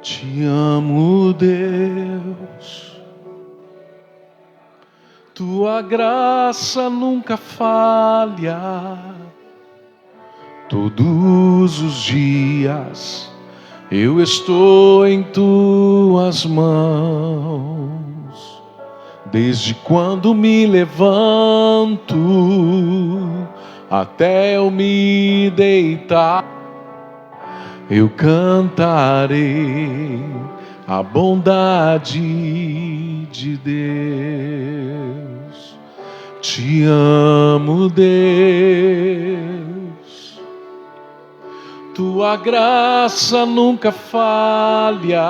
Te amo, Deus, tua graça nunca falha. Todos os dias eu estou em tuas mãos. Desde quando me levanto até eu me deitar, eu cantarei a bondade de Deus. Te amo, Deus, tua graça nunca falha.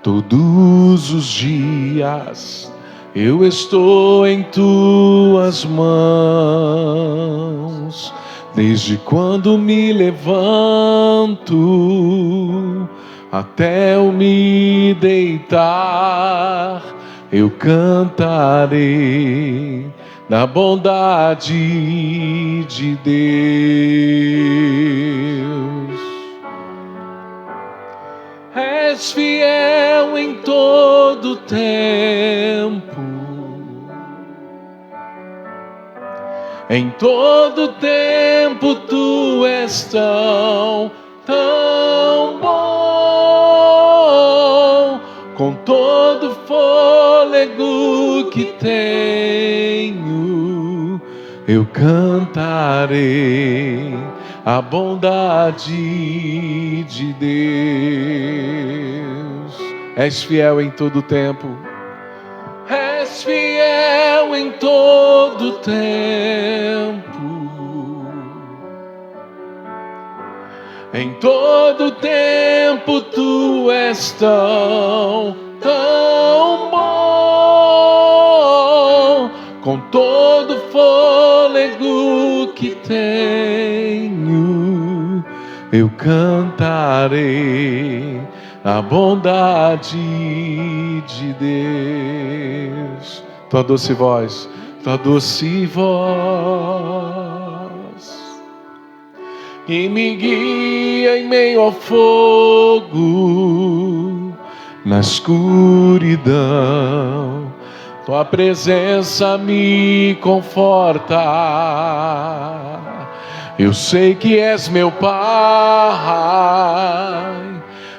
Todos os dias eu estou em tuas mãos. Desde quando me levanto até eu me deitar, eu cantarei da bondade de Deus. És fiel em todo tempo. Em todo tempo tu és tão bom. Com todo fôlego que tenho, eu cantarei a bondade de Deus. És fiel em todo tempo. És fiel em todo tempo. Em todo tempo tu és tão bom. Com todo fôlego que tenho, eu cantarei a bondade de Deus. Tua doce voz que me guia em meio ao fogo, na escuridão, tua presença me conforta. Eu sei que és meu Pai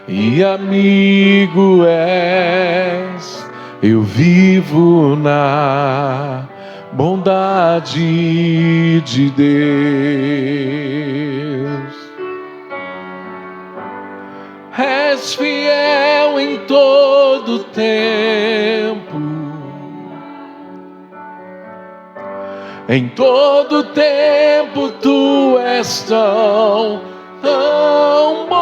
e amigo és. Eu vivo na bondade de Deus. És fiel em todo tempo. Em todo tempo tu és tão bom.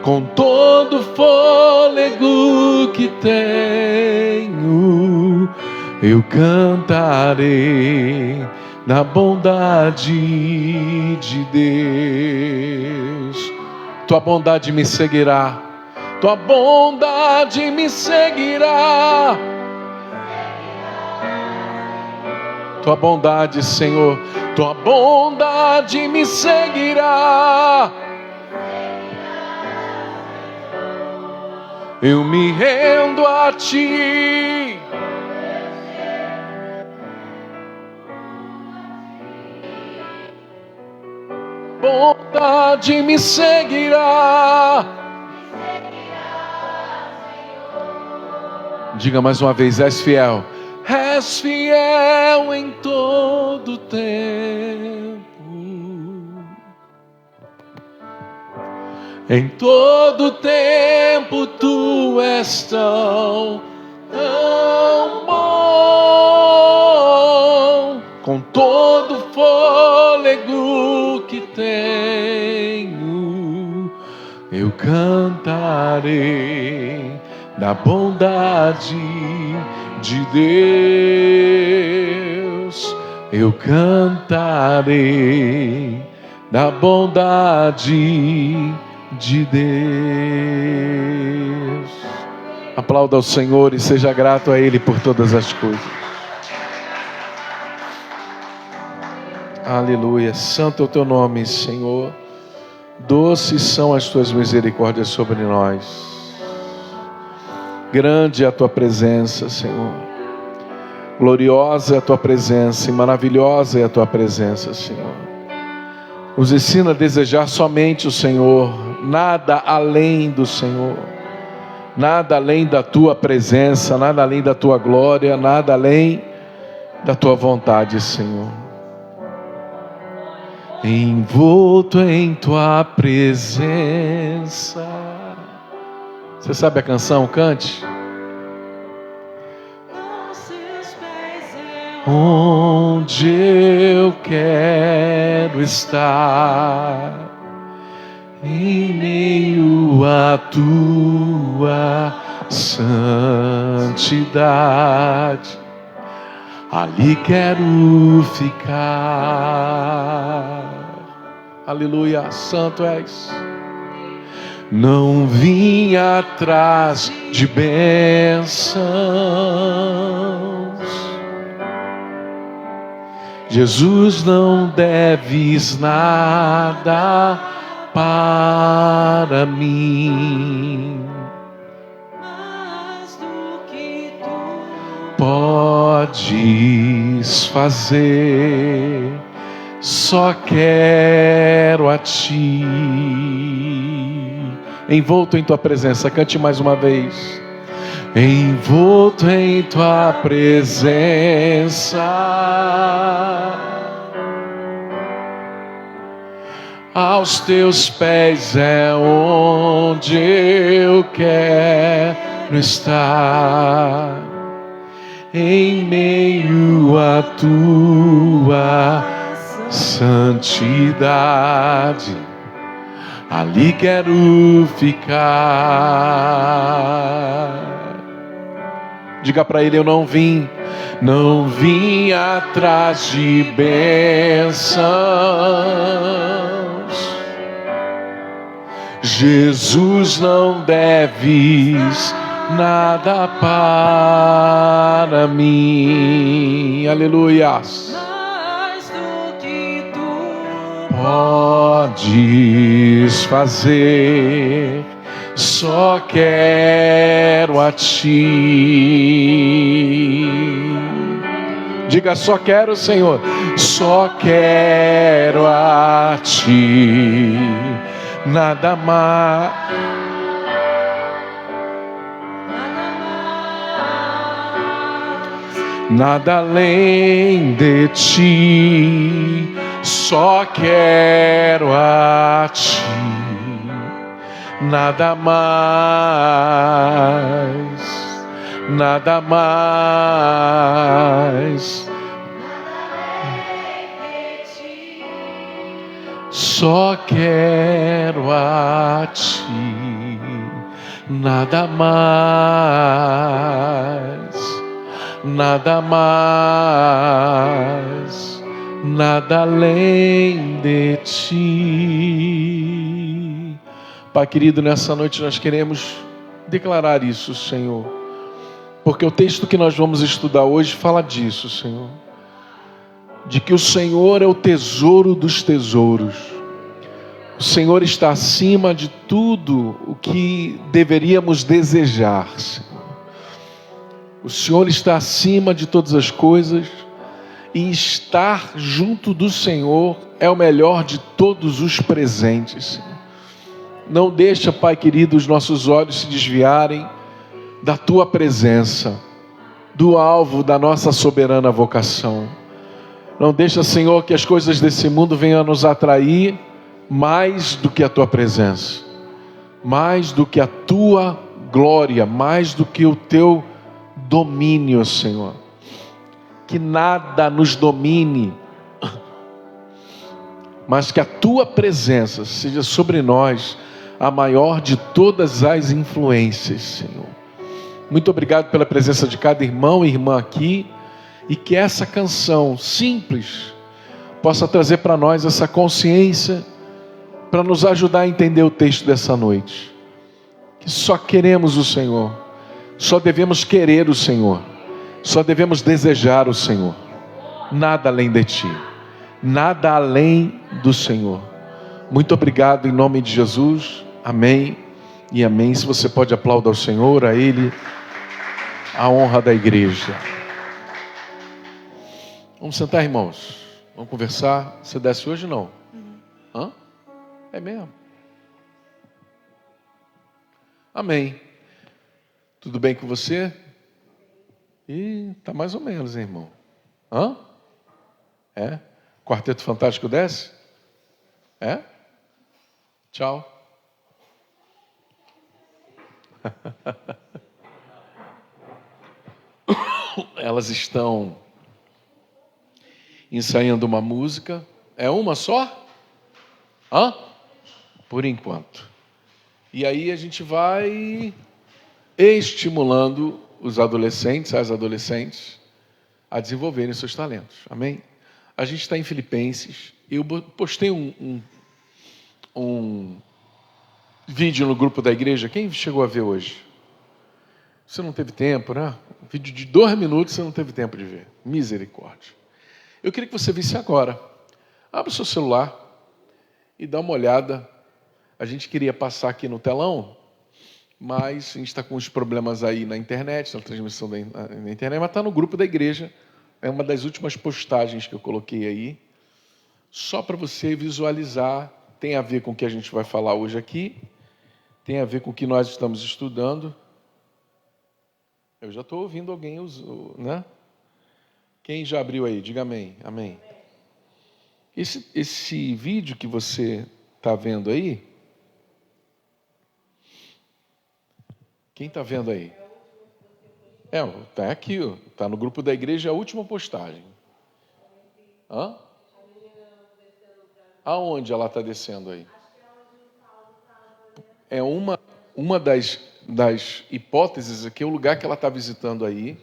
Com todo fôlego que tenho, eu cantarei na bondade de Deus. Tua bondade me seguirá. Tua bondade me seguirá. Tua bondade, Senhor, tua bondade me seguirá. Eu me rendo a ti. Bondade me seguirá. Diga mais uma vez: és fiel. És fiel em todo tempo. Em todo tempo tu és tão bom. Com todo fôlego que tenho, eu cantarei da bondade de Deus. Eu cantarei da bondade de Deus. Aplauda ao Senhor e seja grato a Ele por todas as coisas. Aleluia. Santo é o teu nome, Senhor. Doces são as tuas misericórdias sobre nós. Grande é a tua presença, Senhor. Gloriosa é a tua presença e maravilhosa é a tua presença, Senhor. Nos ensina a desejar somente o Senhor, nada além do Senhor, nada além da tua presença, nada além da tua glória, nada além da tua vontade, Senhor. Envolto em tua presença. Você sabe a canção? Cante. Onde eu quero estar, em meio à tua santidade, ali quero ficar. Aleluia, santo és. Não vim atrás de bênçãos, Jesus, não deves nada para mim, mais do que tu podes fazer, só quero a ti. Envolto em tua presença, cante mais uma vez. Envolto em tua presença, aos teus pés é onde eu quero estar, em meio à tua santidade, ali quero ficar. Diga para ele: eu não vim atrás de bênçãos, Jesus, não deves nada para mim. Aleluia. Mais do que tu podes fazer, só quero a ti. Diga: só quero, Senhor, só quero a ti, nada mais, nada além de ti, só quero a ti, nada mais, nada mais, só quero a ti, nada mais, nada mais, nada além de ti. Pai querido, nessa noite nós queremos declarar isso, Senhor, porque o texto que nós vamos estudar hoje fala disso, Senhor, de que o Senhor é o tesouro dos tesouros. O Senhor está acima de tudo o que deveríamos desejar, Senhor. O Senhor está acima de todas as coisas, e estar junto do Senhor é o melhor de todos os presentes, Senhor. Não deixa, Pai querido, os nossos olhos se desviarem da Tua presença, do alvo da nossa soberana vocação. Não deixa, Senhor, que as coisas desse mundo venham a nos atrair mais do que a Tua presença, mais do que a Tua glória, mais do que o Teu domínio, Senhor. Que nada nos domine, mas que a Tua presença seja sobre nós a maior de todas as influências, Senhor. Muito obrigado pela presença de cada irmão e irmã aqui, e que essa canção simples possa trazer para nós essa consciência, para nos ajudar a entender o texto dessa noite. Que só queremos o Senhor, só devemos querer o Senhor, só devemos desejar o Senhor, nada além de Ti, nada além do Senhor. Muito obrigado em nome de Jesus. Amém e amém. Se você pode aplaudir ao Senhor, a Ele, a honra da igreja. Vamos sentar, irmãos. Vamos conversar. Você desce hoje ou não? Hã? É mesmo? Amém. Tudo bem com você? Tá mais ou menos, hein, irmão? Hã? É? Quarteto Fantástico desce? É? Tchau. Elas estão ensaiando uma música. É uma só? Hã? Por enquanto. E aí a gente vai estimulando os adolescentes, as adolescentes, a desenvolverem seus talentos. Amém? A gente está em Filipenses. Eu postei um vídeo no grupo da igreja. Quem chegou a ver hoje? Você não teve tempo, né? Um vídeo de 2 minutos você não teve tempo de ver. Misericórdia. Eu queria que você visse agora. Abra o seu celular e dá uma olhada. A gente queria passar aqui no telão, mas a gente está com uns problemas aí na internet, na transmissão na internet, mas está no grupo da igreja. É uma das últimas postagens que eu coloquei aí, só para você visualizar. Tem a ver com o que a gente vai falar hoje aqui, tem a ver com o que nós estamos estudando. Eu já estou ouvindo alguém, né? Quem já abriu aí? Diga amém. Amém. Esse vídeo que você está vendo aí, quem está vendo aí? Está aqui, está no grupo da igreja, a última postagem. Hã? Aonde ela está descendo aí? É uma das hipóteses aqui, o lugar que ela está visitando aí,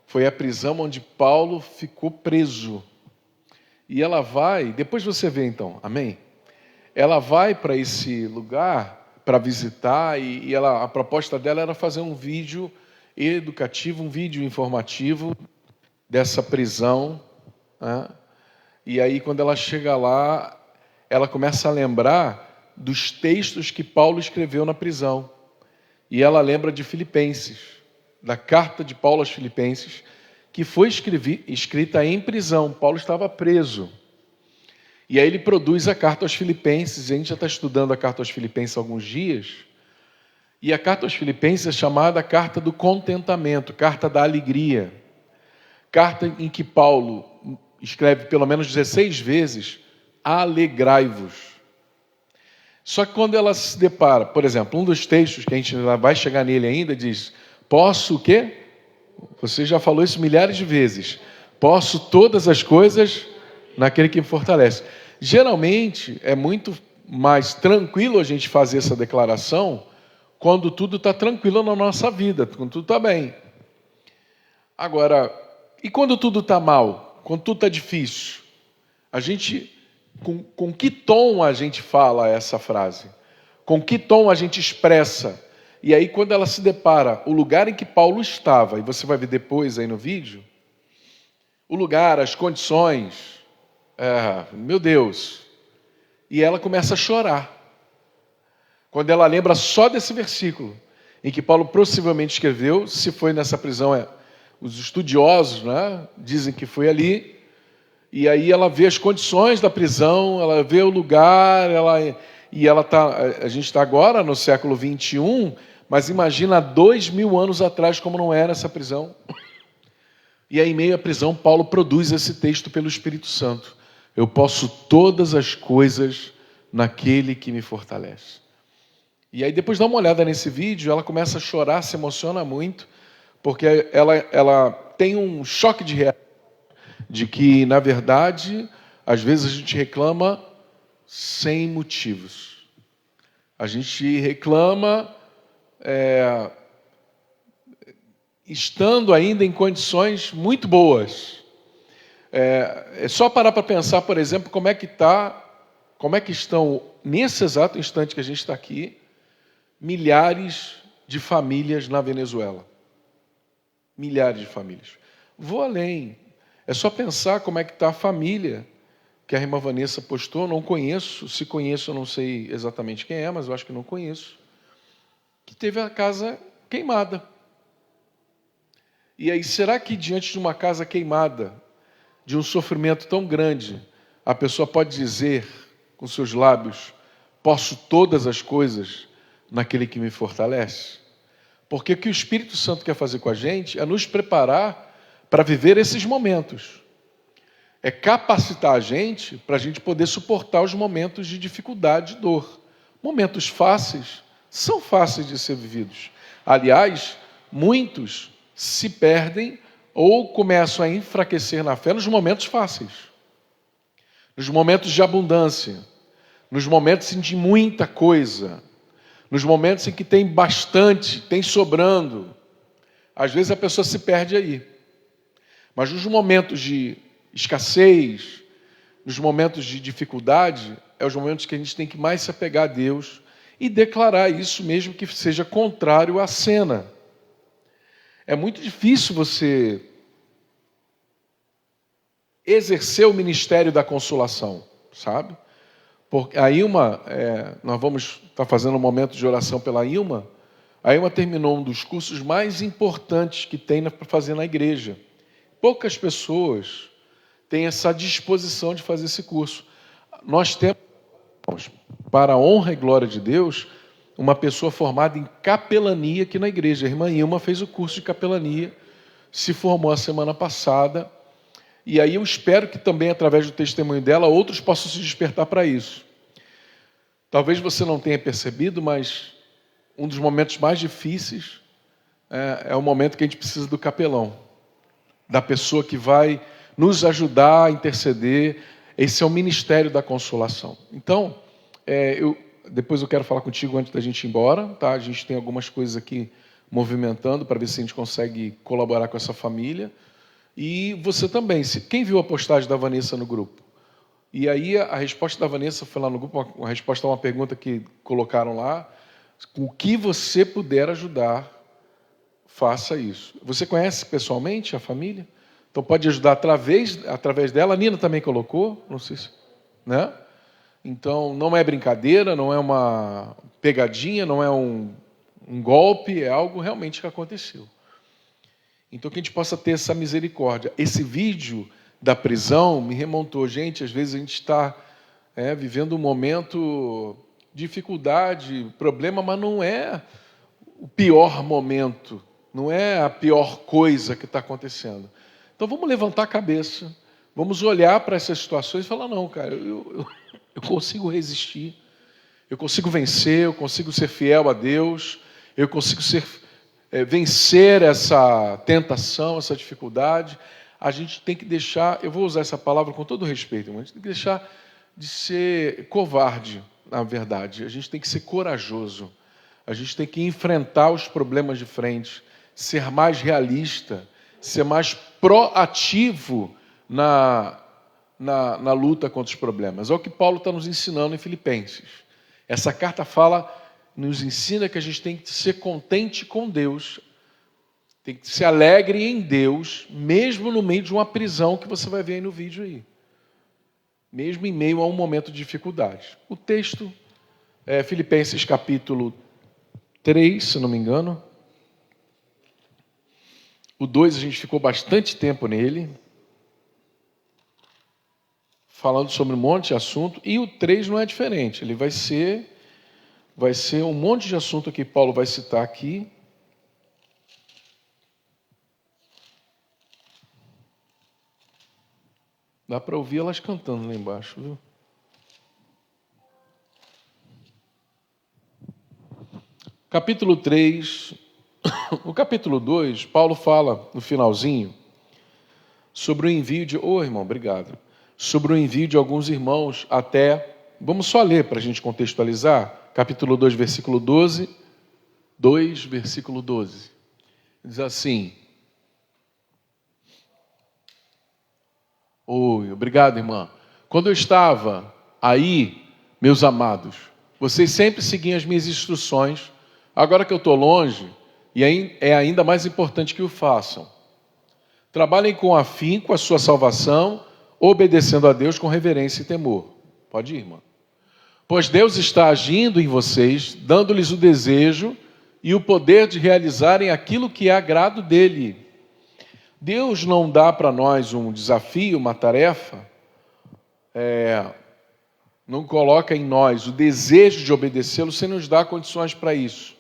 foi a prisão onde Paulo ficou preso. E ela vai, depois você vê então, amém? Ela vai para esse lugar para visitar e a proposta dela era fazer um vídeo educativo, um vídeo informativo dessa prisão, né? E aí quando ela chega lá, ela começa a lembrar dos textos que Paulo escreveu na prisão. E ela lembra de Filipenses, da carta de Paulo aos Filipenses, que foi escrita em prisão. Paulo estava preso. E aí ele produz a carta aos Filipenses. A gente já está estudando a carta aos Filipenses há alguns dias. E a carta aos Filipenses é chamada carta do contentamento, carta da alegria. Carta em que Paulo escreve pelo menos 16 vezes, alegrai-vos. Só que quando ela se depara, por exemplo, um dos textos que a gente vai chegar nele ainda diz, posso o quê? Você já falou isso milhares de vezes. Posso todas as coisas naquele que me fortalece. Geralmente é muito mais tranquilo a gente fazer essa declaração quando tudo está tranquilo na nossa vida, quando tudo está bem. Agora, e quando tudo está mal? Quando tudo está difícil? A gente, com que tom a gente fala essa frase? Com que tom a gente expressa? E aí quando ela se depara, o lugar em que Paulo estava, e você vai ver depois aí no vídeo, o lugar, as condições, meu Deus, e ela começa a chorar. Quando ela lembra só desse versículo, em que Paulo possivelmente escreveu, se foi nessa prisão, os estudiosos, né, dizem que foi ali, e aí ela vê as condições da prisão, ela vê o lugar, a gente está agora no século 21, mas imagina há 2000 anos atrás como não era essa prisão. E aí, em meio à prisão, Paulo produz esse texto pelo Espírito Santo. Eu posso todas as coisas naquele que me fortalece. E aí, depois dá uma olhada nesse vídeo, ela começa a chorar, se emociona muito, porque ela tem um choque de realidade, de que, na verdade, às vezes a gente reclama sem motivos. A gente reclama estando ainda em condições muito boas. É só parar para pensar, por exemplo, como é que estão, nesse exato instante que a gente está aqui, milhares de famílias na Venezuela. Milhares de famílias. Vou além. É só pensar como é que está a família que a irmã Vanessa postou, não conheço, se conheço eu não sei exatamente quem é, mas eu acho que não conheço, que teve a casa queimada. E aí, será que diante de uma casa queimada, de um sofrimento tão grande, a pessoa pode dizer com seus lábios, posso todas as coisas naquele que me fortalece? Porque o que o Espírito Santo quer fazer com a gente é nos preparar para viver esses momentos. É capacitar a gente para a gente poder suportar os momentos de dificuldade e dor. Momentos fáceis são fáceis de ser vividos. Aliás, muitos se perdem ou começam a enfraquecer na fé nos momentos fáceis. Nos momentos de abundância. Nos momentos de muita coisa. Nos momentos em que tem bastante, tem sobrando. Às vezes a pessoa se perde aí. Mas nos momentos de escassez, nos momentos de dificuldade, é os momentos que a gente tem que mais se apegar a Deus e declarar isso mesmo que seja contrário à cena. É muito difícil você exercer o ministério da consolação, sabe? Porque a Ilma, nós vamos estar fazendo um momento de oração pela Ilma. A Ilma terminou um dos cursos mais importantes que tem para fazer na igreja. Poucas pessoas têm essa disposição de fazer esse curso. Nós temos, para a honra e glória de Deus, uma pessoa formada em capelania aqui na igreja. A irmã Ilma fez o curso de capelania, se formou a semana passada. E aí eu espero que também, através do testemunho dela, outros possam se despertar para isso. Talvez você não tenha percebido, mas um dos momentos mais difíceis é o momento que a gente precisa do capelão, da pessoa que vai nos ajudar a interceder. Esse é o ministério da consolação. Então, depois eu quero falar contigo antes da gente ir embora, tá? A gente tem algumas coisas aqui movimentando para ver se a gente consegue colaborar com essa família. E você também. Quem viu a postagem da Vanessa no grupo? E aí a resposta da Vanessa foi lá no grupo, a resposta a uma pergunta que colocaram lá. Com o que você puder ajudar, faça isso. Você conhece pessoalmente a família? Então pode ajudar através dela. A Nina também colocou, não sei se... né? Então não é brincadeira, não é uma pegadinha, não é um golpe, é algo realmente que aconteceu. Então que a gente possa ter essa misericórdia. Esse vídeo da prisão me remontou. Gente, às vezes a gente está vivendo um momento de dificuldade, problema, mas não é o pior momento, não é a pior coisa que está acontecendo. Então vamos levantar a cabeça, vamos olhar para essas situações e falar, não, cara, eu consigo resistir, eu consigo vencer, eu consigo ser fiel a Deus, eu consigo vencer essa tentação, essa dificuldade. A gente tem que deixar, eu vou usar essa palavra com todo respeito, mas a gente tem que deixar de ser covarde, na verdade. A gente tem que ser corajoso, a gente tem que enfrentar os problemas de frente, ser mais realista, ser mais proativo na luta contra os problemas. É o que Paulo está nos ensinando em Filipenses. Essa carta nos ensina que a gente tem que ser contente com Deus, tem que ser alegre em Deus, mesmo no meio de uma prisão que você vai ver aí no vídeo aí. Mesmo em meio a um momento de dificuldade. O texto é Filipenses capítulo 3, se não me engano. O 2 a gente ficou bastante tempo nele, falando sobre um monte de assunto, e o 3 não é diferente, ele vai ser um monte de assunto que Paulo vai citar aqui. Dá para ouvir elas cantando lá embaixo, viu? Capítulo 3, o capítulo 2, Paulo fala no finalzinho sobre o envio de... irmão, obrigado. Sobre o envio de alguns irmãos até... Vamos só ler para a gente contextualizar. Capítulo 2, versículo 12. 2, versículo 12. Diz assim... obrigado, irmã. Quando eu estava aí, meus amados, vocês sempre seguiam as minhas instruções. Agora que eu estou longe, e é ainda mais importante que o façam. Trabalhem com afinco a sua salvação, obedecendo a Deus com reverência e temor. Pode ir, irmão. Pois Deus está agindo em vocês, dando-lhes o desejo e o poder de realizarem aquilo que é agrado dele. Deus não dá para nós um desafio, uma tarefa, não coloca em nós o desejo de obedecê-lo sem nos dar condições para isso.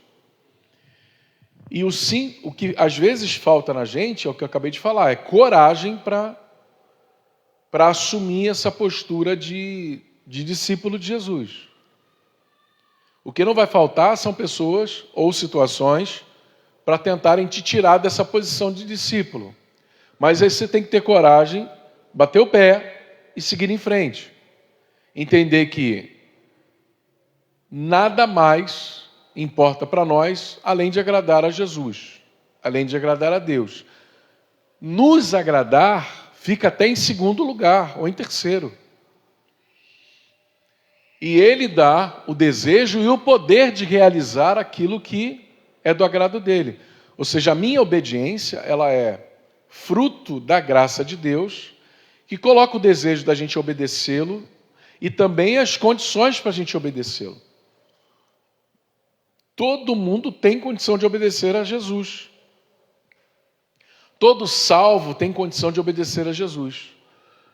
E o que às vezes falta na gente, é o que eu acabei de falar, é coragem para assumir essa postura de discípulo de Jesus. O que não vai faltar são pessoas ou situações para tentarem te tirar dessa posição de discípulo. Mas aí você tem que ter coragem, bater o pé e seguir em frente. Entender que nada mais importa para nós além de agradar a Jesus, além de agradar a Deus. Nos agradar fica até em segundo lugar ou em terceiro. E Ele dá o desejo e o poder de realizar aquilo que é do agrado dele. Ou seja, a minha obediência, ela é fruto da graça de Deus, que coloca o desejo da gente obedecê-lo e também as condições para a gente obedecê-lo. Todo mundo tem condição de obedecer a Jesus. Todo salvo tem condição de obedecer a Jesus.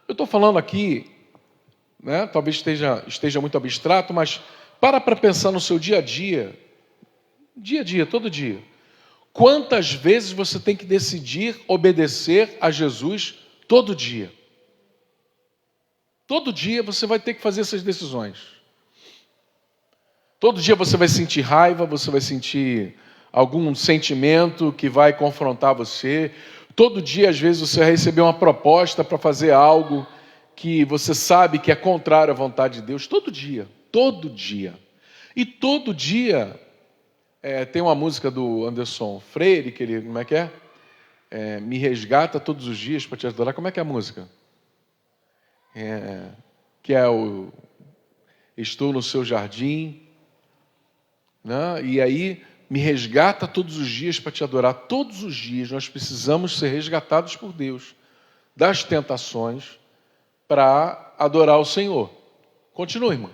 Eu estou falando aqui, talvez esteja muito abstrato, mas para pensar no seu dia a dia, todo dia. Quantas vezes você tem que decidir obedecer a Jesus todo dia? Todo dia você vai ter que fazer essas decisões. Todo dia você vai sentir raiva, você vai sentir algum sentimento que vai confrontar você. Todo dia, às vezes, você vai receber uma proposta para fazer algo que você sabe que é contrário à vontade de Deus. Todo dia, todo dia. E todo dia, tem uma música do Anderson Freire, que ele, como é que é? Me resgata todos os dias para te adorar. Como é que é a música? Que é o Estou no seu jardim, né? E aí me resgata todos os dias para te adorar. Todos os dias nós precisamos ser resgatados por Deus das tentações para adorar o Senhor. Continue, irmão.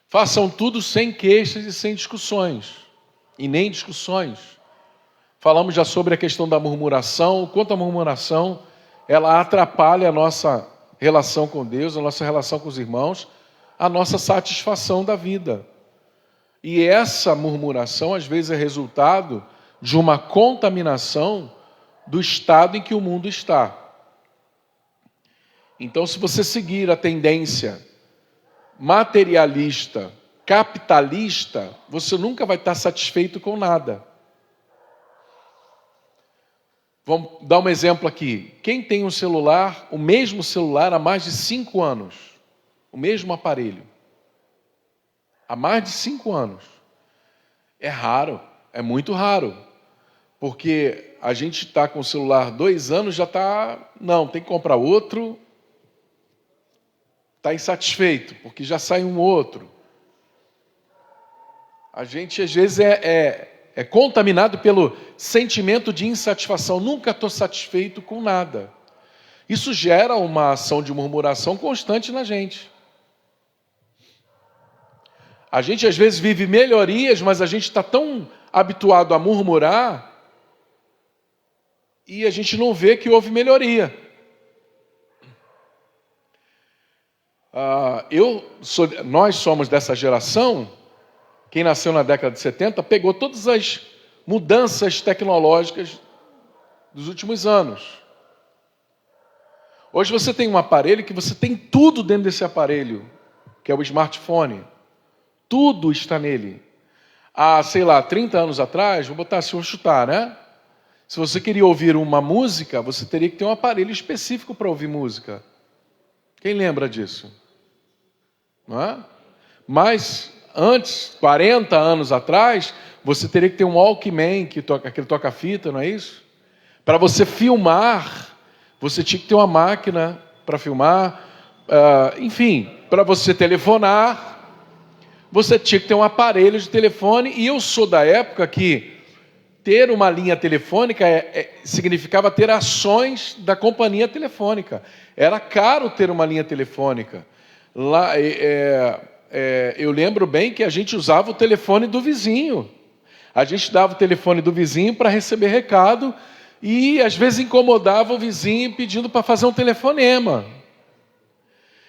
Façam tudo sem queixas e sem discussões, e nem discussões. Falamos já sobre a questão da murmuração, o quanto a murmuração ela atrapalha a nossa relação com Deus, a nossa relação com os irmãos, a nossa satisfação da vida. E essa murmuração, às vezes, é resultado de uma contaminação do estado em que o mundo está. Então, se você seguir a tendência materialista, capitalista, você nunca vai estar satisfeito com nada. Vamos dar um exemplo aqui. Quem tem um celular, o mesmo celular há mais de 5 anos? O mesmo aparelho. Há mais de 5 anos. É raro, é muito raro. Porque a gente está com o celular 2 anos, já está... Não, tem que comprar outro. Está insatisfeito, porque já sai um outro. A gente, às vezes, é contaminado pelo sentimento de insatisfação. Nunca estou satisfeito com nada. Isso gera uma ação de murmuração constante na gente. A gente, às vezes, vive melhorias, mas a gente está tão habituado a murmurar e a gente não vê que houve melhoria. Nós somos dessa geração, quem nasceu na década de 70, pegou todas as mudanças tecnológicas dos últimos anos. Hoje você tem um aparelho que você tem tudo dentro desse aparelho, que é o smartphone. Tudo está nele. Há, 30 anos atrás, vou botar assim, vou chutar, né? Se você queria ouvir uma música, você teria que ter um aparelho específico para ouvir música. Quem lembra disso? Não é? Mas antes, 40 anos atrás, você teria que ter um Walkman, aquele toca-fita, não é isso? Para você filmar, você tinha que ter uma máquina para filmar. Enfim, para você telefonar, você tinha que ter um aparelho de telefone. E eu sou da época que ter uma linha telefônica significava ter ações da companhia telefônica. Era caro ter uma linha telefônica. Lá, eu lembro bem que a gente usava o telefone do vizinho. A gente dava o telefone do vizinho para receber recado e às vezes incomodava o vizinho pedindo para fazer um telefonema.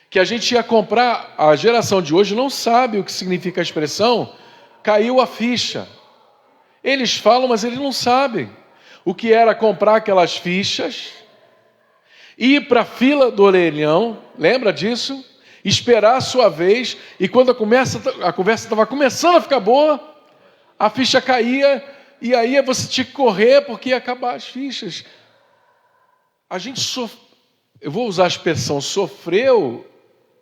Que a gente ia comprar, a geração de hoje não sabe o que significa a expressão caiu a ficha. Eles falam, mas eles não sabem o que era comprar aquelas fichas, ir para a fila do orelhão, lembra disso? Esperar a sua vez, e quando a conversa estava começando a ficar boa, a ficha caía, e aí você tinha que correr porque ia acabar as fichas. A gente eu vou usar a expressão sofreu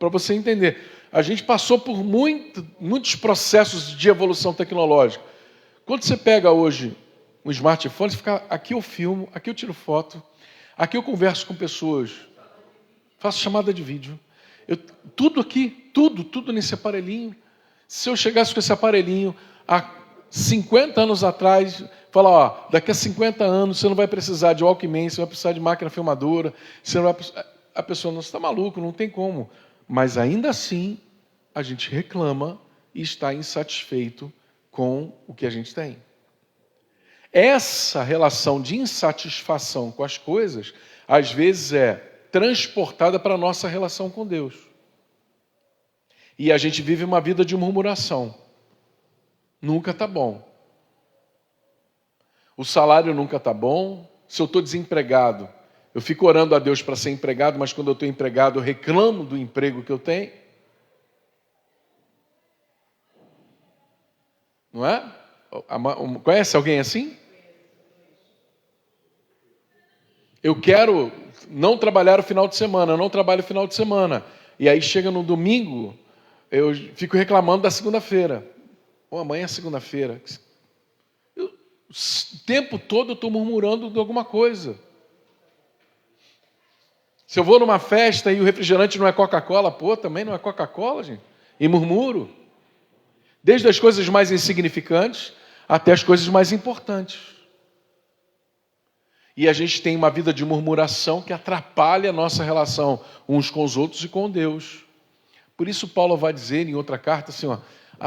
para você entender. A gente passou por muitos processos de evolução tecnológica. Quando você pega hoje um smartphone, você fica, aqui eu filmo, aqui eu tiro foto, aqui eu converso com pessoas, faço chamada de vídeo. Tudo aqui, tudo nesse aparelhinho. Se eu chegasse com esse aparelhinho há 50 anos atrás, falar, ó, daqui a 50 anos você não vai precisar de Walkman, você vai precisar de máquina filmadora, você não vai precisar... A pessoa, não, você está maluco, não tem como. Mas ainda assim, a gente reclama e está insatisfeito com o que a gente tem. Essa relação de insatisfação com as coisas, às vezes é transportada para a nossa relação com Deus. E a gente vive uma vida de murmuração. Nunca está bom. O salário nunca está bom. Se eu estou desempregado, eu fico orando a Deus para ser empregado, mas quando eu estou empregado, eu reclamo do emprego que eu tenho. Não é? Conhece alguém assim? Eu quero não trabalhar o final de semana, eu não trabalho o final de semana. E aí chega no domingo, eu fico reclamando da segunda-feira. Amanhã é segunda-feira. O tempo todo eu estou murmurando de alguma coisa. Se eu vou numa festa e o refrigerante não é Coca-Cola, também não é Coca-Cola, gente. E murmuro. Desde as coisas mais insignificantes até as coisas mais importantes. E a gente tem uma vida de murmuração que atrapalha a nossa relação uns com os outros e com Deus. Por isso Paulo vai dizer em outra carta assim, ó,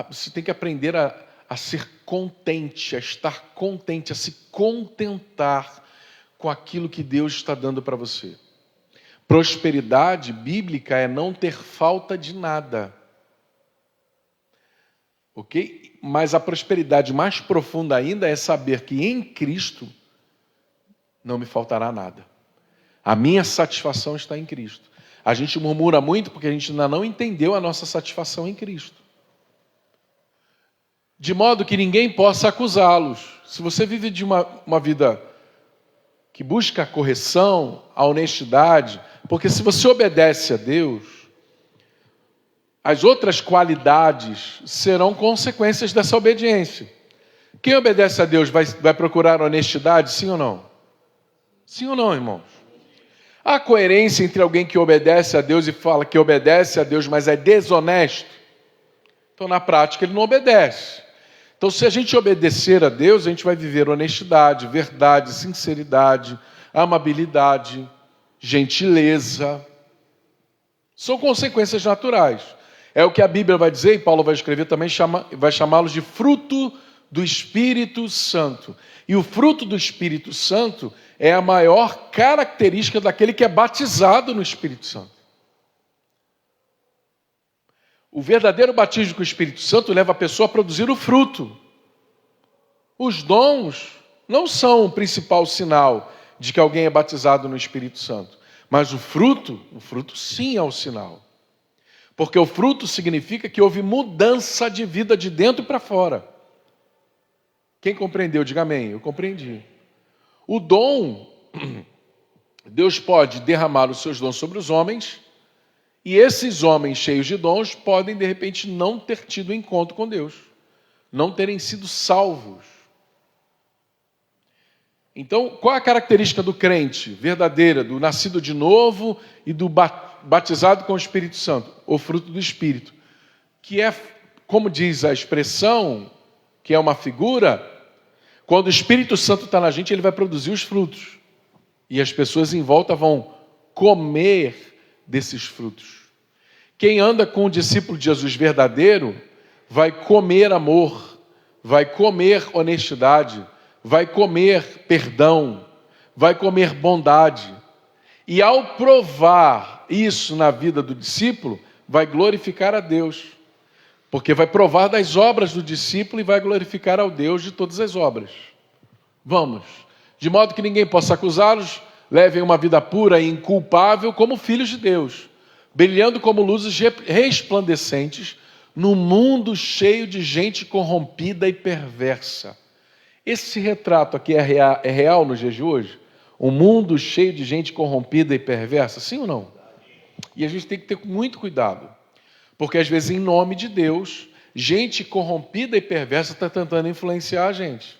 você tem que aprender a ser contente, a estar contente, a se contentar com aquilo que Deus está dando para você. Prosperidade bíblica é não ter falta de nada. Ok? Mas a prosperidade mais profunda ainda é saber que em Cristo não me faltará nada. A minha satisfação está em Cristo. A gente murmura muito porque a gente ainda não entendeu a nossa satisfação em Cristo. De modo que ninguém possa acusá-los. Se você vive de uma vida que busca a correção, a honestidade, porque se você obedece a Deus, as outras qualidades serão consequências dessa obediência. Quem obedece a Deus vai procurar honestidade, sim ou não? Sim ou não, irmãos? Há coerência entre alguém que obedece a Deus e fala que obedece a Deus, mas é desonesto? Então, na prática, ele não obedece. Então, se a gente obedecer a Deus, a gente vai viver honestidade, verdade, sinceridade, amabilidade, gentileza. São consequências naturais. É o que a Bíblia vai dizer, e Paulo vai escrever também, vai chamá-los de fruto do Espírito Santo. E o fruto do Espírito Santo é a maior característica daquele que é batizado no Espírito Santo. O verdadeiro batismo com o Espírito Santo leva a pessoa a produzir o fruto. Os dons não são o principal sinal de que alguém é batizado no Espírito Santo. Mas o fruto sim é o sinal. Porque o fruto significa que houve mudança de vida de dentro para fora. Quem compreendeu, diga amém. Eu compreendi. O dom, Deus pode derramar os seus dons sobre os homens, e esses homens cheios de dons podem, de repente, não ter tido encontro com Deus, não terem sido salvos. Então, qual é a característica do crente verdadeira, do nascido de novo e do batizado com o Espírito Santo? O fruto do Espírito, que é, como diz a expressão, que é uma figura, Quando o Espírito Santo está na gente, ele vai produzir os frutos. E as pessoas em volta vão comer desses frutos. Quem anda com o discípulo de Jesus verdadeiro vai comer amor, vai comer honestidade, vai comer perdão, vai comer bondade. E ao provar isso na vida do discípulo, vai glorificar a Deus. Porque vai provar das obras do discípulo e vai glorificar ao Deus de todas as obras. Vamos, de modo que ninguém possa acusá-los, levem uma vida pura e inculpável como filhos de Deus, brilhando como luzes resplandecentes num mundo cheio de gente corrompida e perversa. Esse retrato aqui é real nos dias de hoje? Um mundo cheio de gente corrompida e perversa, sim ou não? E a gente tem que ter muito cuidado. Porque às vezes, em nome de Deus, gente corrompida e perversa está tentando influenciar a gente.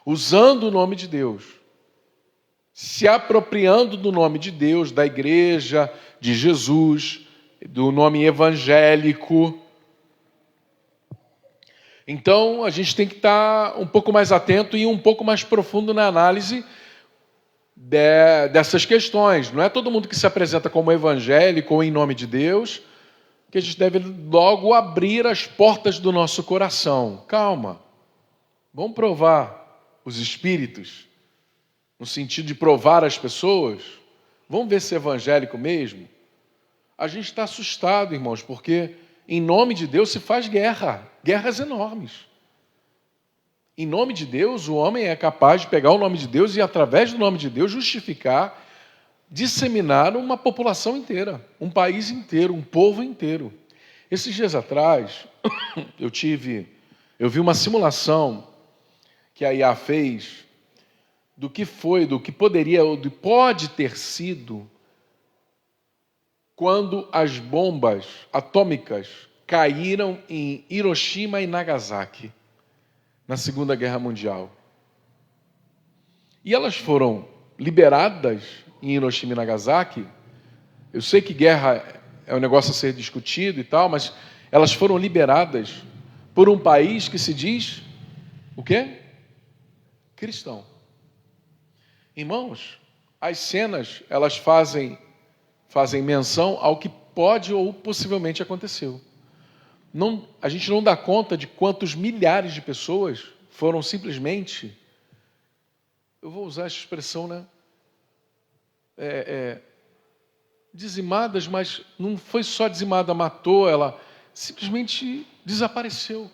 Usando o nome de Deus. Se apropriando do nome de Deus, da igreja, de Jesus, do nome evangélico. Então, a gente tem que estar um pouco mais atento e um pouco mais profundo na análise dessas questões. Não é todo mundo que se apresenta como evangélico ou em nome de Deus que a gente deve logo abrir as portas do nosso coração. Calma, vamos provar os espíritos, no sentido de provar as pessoas. Vamos ver se é evangélico mesmo. A gente está assustado, irmãos, porque em nome de Deus se faz guerras enormes. Em nome de Deus, o homem é capaz de pegar o nome de Deus e, através do nome de Deus, justificar, disseminar uma população inteira, um país inteiro, um povo inteiro. Esses dias atrás, eu vi uma simulação que a IA fez do que poderia, ou do que pode ter sido quando as bombas atômicas caíram em Hiroshima e Nagasaki, na Segunda Guerra Mundial. E elas foram liberadas em Hiroshima e Nagasaki. Eu sei que guerra é um negócio a ser discutido e tal, mas elas foram liberadas por um país que se diz o quê? Cristão. Irmãos, as cenas, elas fazem menção ao que pode ou possivelmente aconteceu. A gente não dá conta de quantos milhares de pessoas foram simplesmente, eu vou usar essa expressão, né? Dizimadas, mas não foi só dizimada, matou, ela simplesmente desapareceu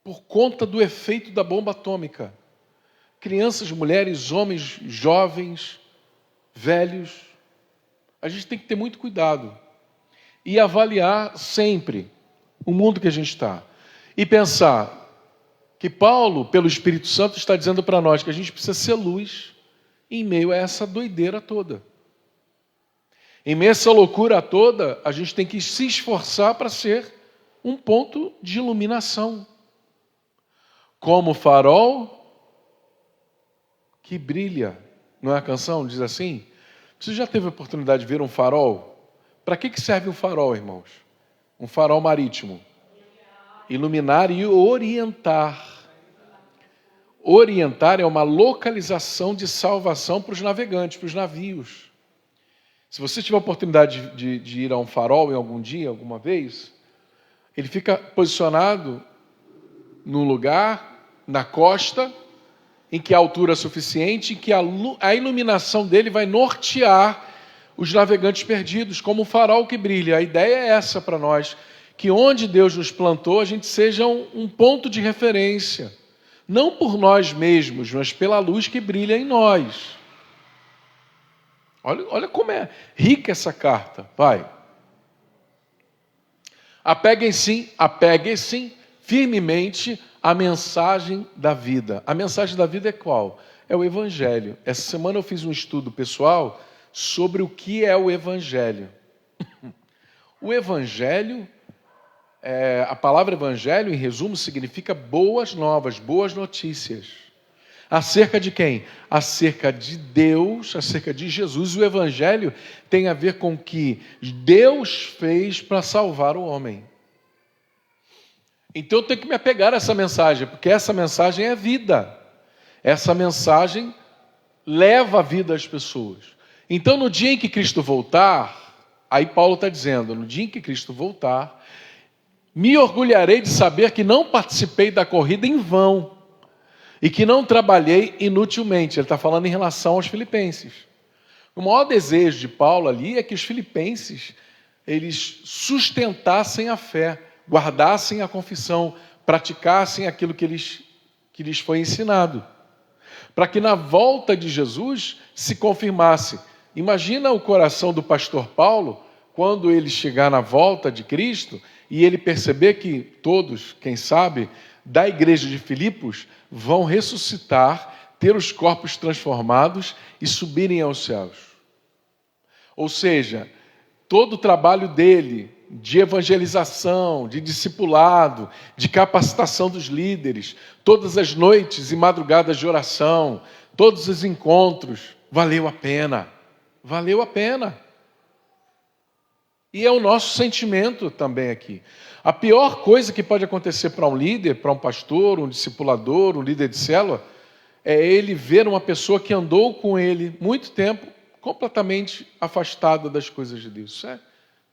por conta do efeito da bomba atômica. Crianças, mulheres, homens, jovens, velhos. A gente tem que ter muito cuidado e avaliar sempre o mundo que a gente está. E pensar que Paulo, pelo Espírito Santo, está dizendo para nós que a gente precisa ser luz em meio a essa doideira toda. Em meio a essa loucura toda, a gente tem que se esforçar para ser um ponto de iluminação. Como farol que brilha. Não é a canção? Diz assim? Você já teve a oportunidade de ver um farol? Para que serve um farol, irmãos? Um farol marítimo. Iluminar e orientar. Orientar é uma localização de salvação para os navegantes, para os navios. Se você tiver a oportunidade de ir a um farol em algum dia, alguma vez, ele fica posicionado num lugar, na costa, em que a altura é suficiente, em que a iluminação dele vai nortear os navegantes perdidos, como um farol que brilha. A ideia é essa para nós, que onde Deus nos plantou, a gente seja um ponto de referência, não por nós mesmos, mas pela luz que brilha em nós. Olha como é rica essa carta, Pai. Apeguem-se firmemente à mensagem da vida. A mensagem da vida é qual? É o Evangelho. Essa semana eu fiz um estudo pessoal sobre o que é o Evangelho. O Evangelho, a palavra Evangelho, em resumo, significa boas novas, boas notícias. Acerca de quem? Acerca de Deus, acerca de Jesus. O Evangelho tem a ver com o que Deus fez para salvar o homem. Então eu tenho que me apegar a essa mensagem, porque essa mensagem é vida. Essa mensagem leva a vida às pessoas. Então no dia em que Cristo voltar, aí Paulo está dizendo, no dia em que Cristo voltar, me orgulharei de saber que não participei da corrida em vão e que não trabalhei inutilmente. Ele está falando em relação aos filipenses. O maior desejo de Paulo ali é que os filipenses eles sustentassem a fé, guardassem a confissão, praticassem aquilo que lhes foi ensinado, para que na volta de Jesus se confirmasse. Imagina o coração do pastor Paulo, quando ele chegar na volta de Cristo, e ele perceber que todos, quem sabe, da igreja de Filipos, vão ressuscitar, ter os corpos transformados e subirem aos céus. Ou seja, todo o trabalho dele, de evangelização, de discipulado, de capacitação dos líderes, todas as noites e madrugadas de oração, todos os encontros, valeu a pena. Valeu a pena. E é o nosso sentimento também aqui. A pior coisa que pode acontecer para um líder, para um pastor, um discipulador, um líder de célula, é ele ver uma pessoa que andou com ele muito tempo, completamente afastada das coisas de Deus. Isso é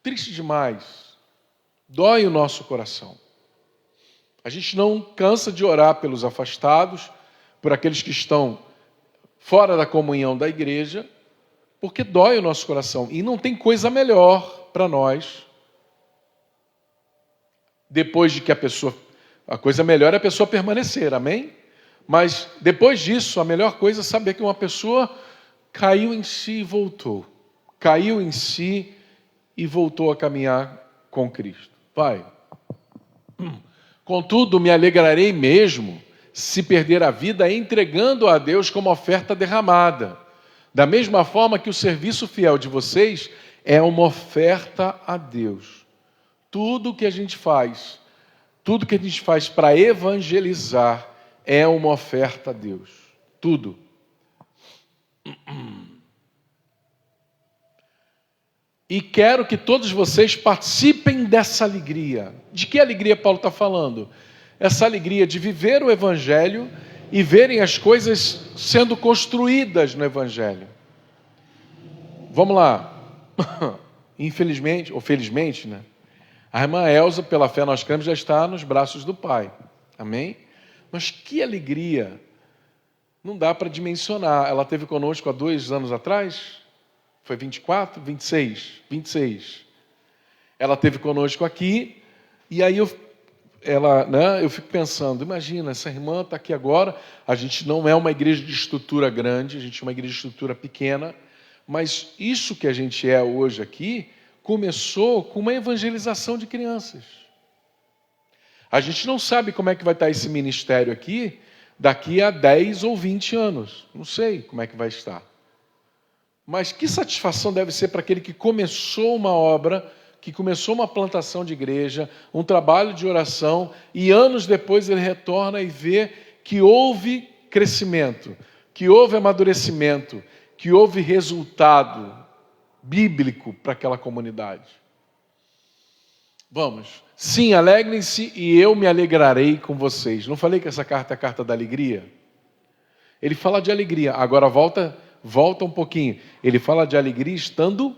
triste demais. Dói o nosso coração. A gente não cansa de orar pelos afastados, por aqueles que estão fora da comunhão da igreja, porque dói o nosso coração. E não tem coisa melhor para nós, depois de que a coisa melhor é a pessoa permanecer, amém? Mas depois disso, a melhor coisa é saber que uma pessoa caiu em si e voltou. Caiu em si e voltou a caminhar com Cristo. Pai, contudo, me alegrarei mesmo se perder a vida entregando a Deus como oferta derramada. Da mesma forma que o serviço fiel de vocês é uma oferta a Deus. Tudo que a gente faz para evangelizar é uma oferta a Deus. Tudo. E quero que todos vocês participem dessa alegria. De que alegria Paulo está falando? Essa alegria de viver o Evangelho e verem as coisas sendo construídas no Evangelho. Vamos lá. Infelizmente, ou felizmente, né? A irmã Elza, pela fé nós cremos, já está nos braços do Pai. Amém? Mas que alegria! Não dá para dimensionar. Ela esteve conosco há 2 anos atrás. Foi 24? 26. Ela esteve conosco aqui. E aí eu fico pensando, imagina, essa irmã está aqui agora. A gente não é uma igreja de estrutura grande, a gente é uma igreja de estrutura pequena. Mas isso que a gente é hoje aqui começou com uma evangelização de crianças. A gente não sabe como é que vai estar esse ministério aqui daqui a 10 ou 20 anos. Não sei como é que vai estar. Mas que satisfação deve ser para aquele que começou uma obra, que começou uma plantação de igreja, um trabalho de oração, e anos depois ele retorna e vê que houve crescimento, que houve amadurecimento, que houve resultado bíblico para aquela comunidade. Vamos. Sim, alegrem-se e eu me alegrarei com vocês. Não falei que essa carta é a carta da alegria? Ele fala de alegria. Agora volta um pouquinho. Ele fala de alegria estando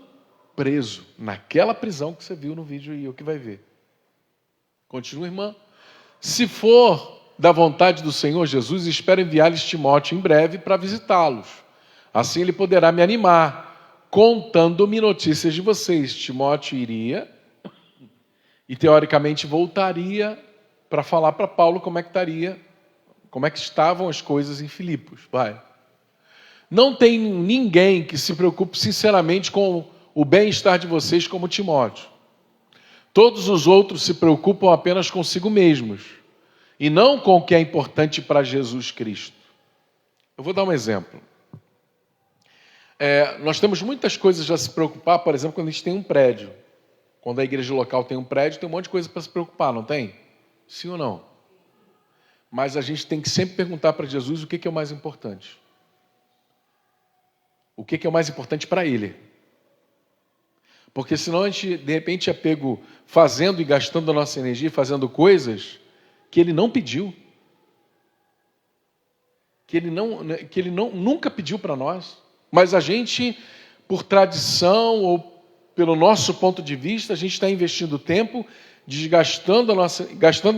preso naquela prisão que você viu no vídeo e o que vai ver. Continua, irmã. Se for da vontade do Senhor Jesus, espero enviar-lhes Timóteo em breve para visitá-los. Assim ele poderá me animar, contando-me notícias de vocês. Timóteo iria e teoricamente voltaria para falar para Paulo como é que estavam as coisas em Filipos. Vai. Não tem ninguém que se preocupe sinceramente com o bem-estar de vocês como Timóteo. Todos os outros se preocupam apenas consigo mesmos e não com o que é importante para Jesus Cristo. Eu vou dar um exemplo. Nós temos muitas coisas a se preocupar, por exemplo, quando a gente tem um prédio. Quando a igreja local tem um prédio, tem um monte de coisa para se preocupar, não tem? Sim ou não? Mas a gente tem que sempre perguntar para Jesus o que é o mais importante. O que é o mais importante para Ele. Porque senão a gente, de repente, é pego fazendo e gastando a nossa energia, fazendo coisas que ele não pediu. Que ele nunca pediu para nós. Mas a gente, por tradição ou pelo nosso ponto de vista, a gente está investindo tempo, gastando a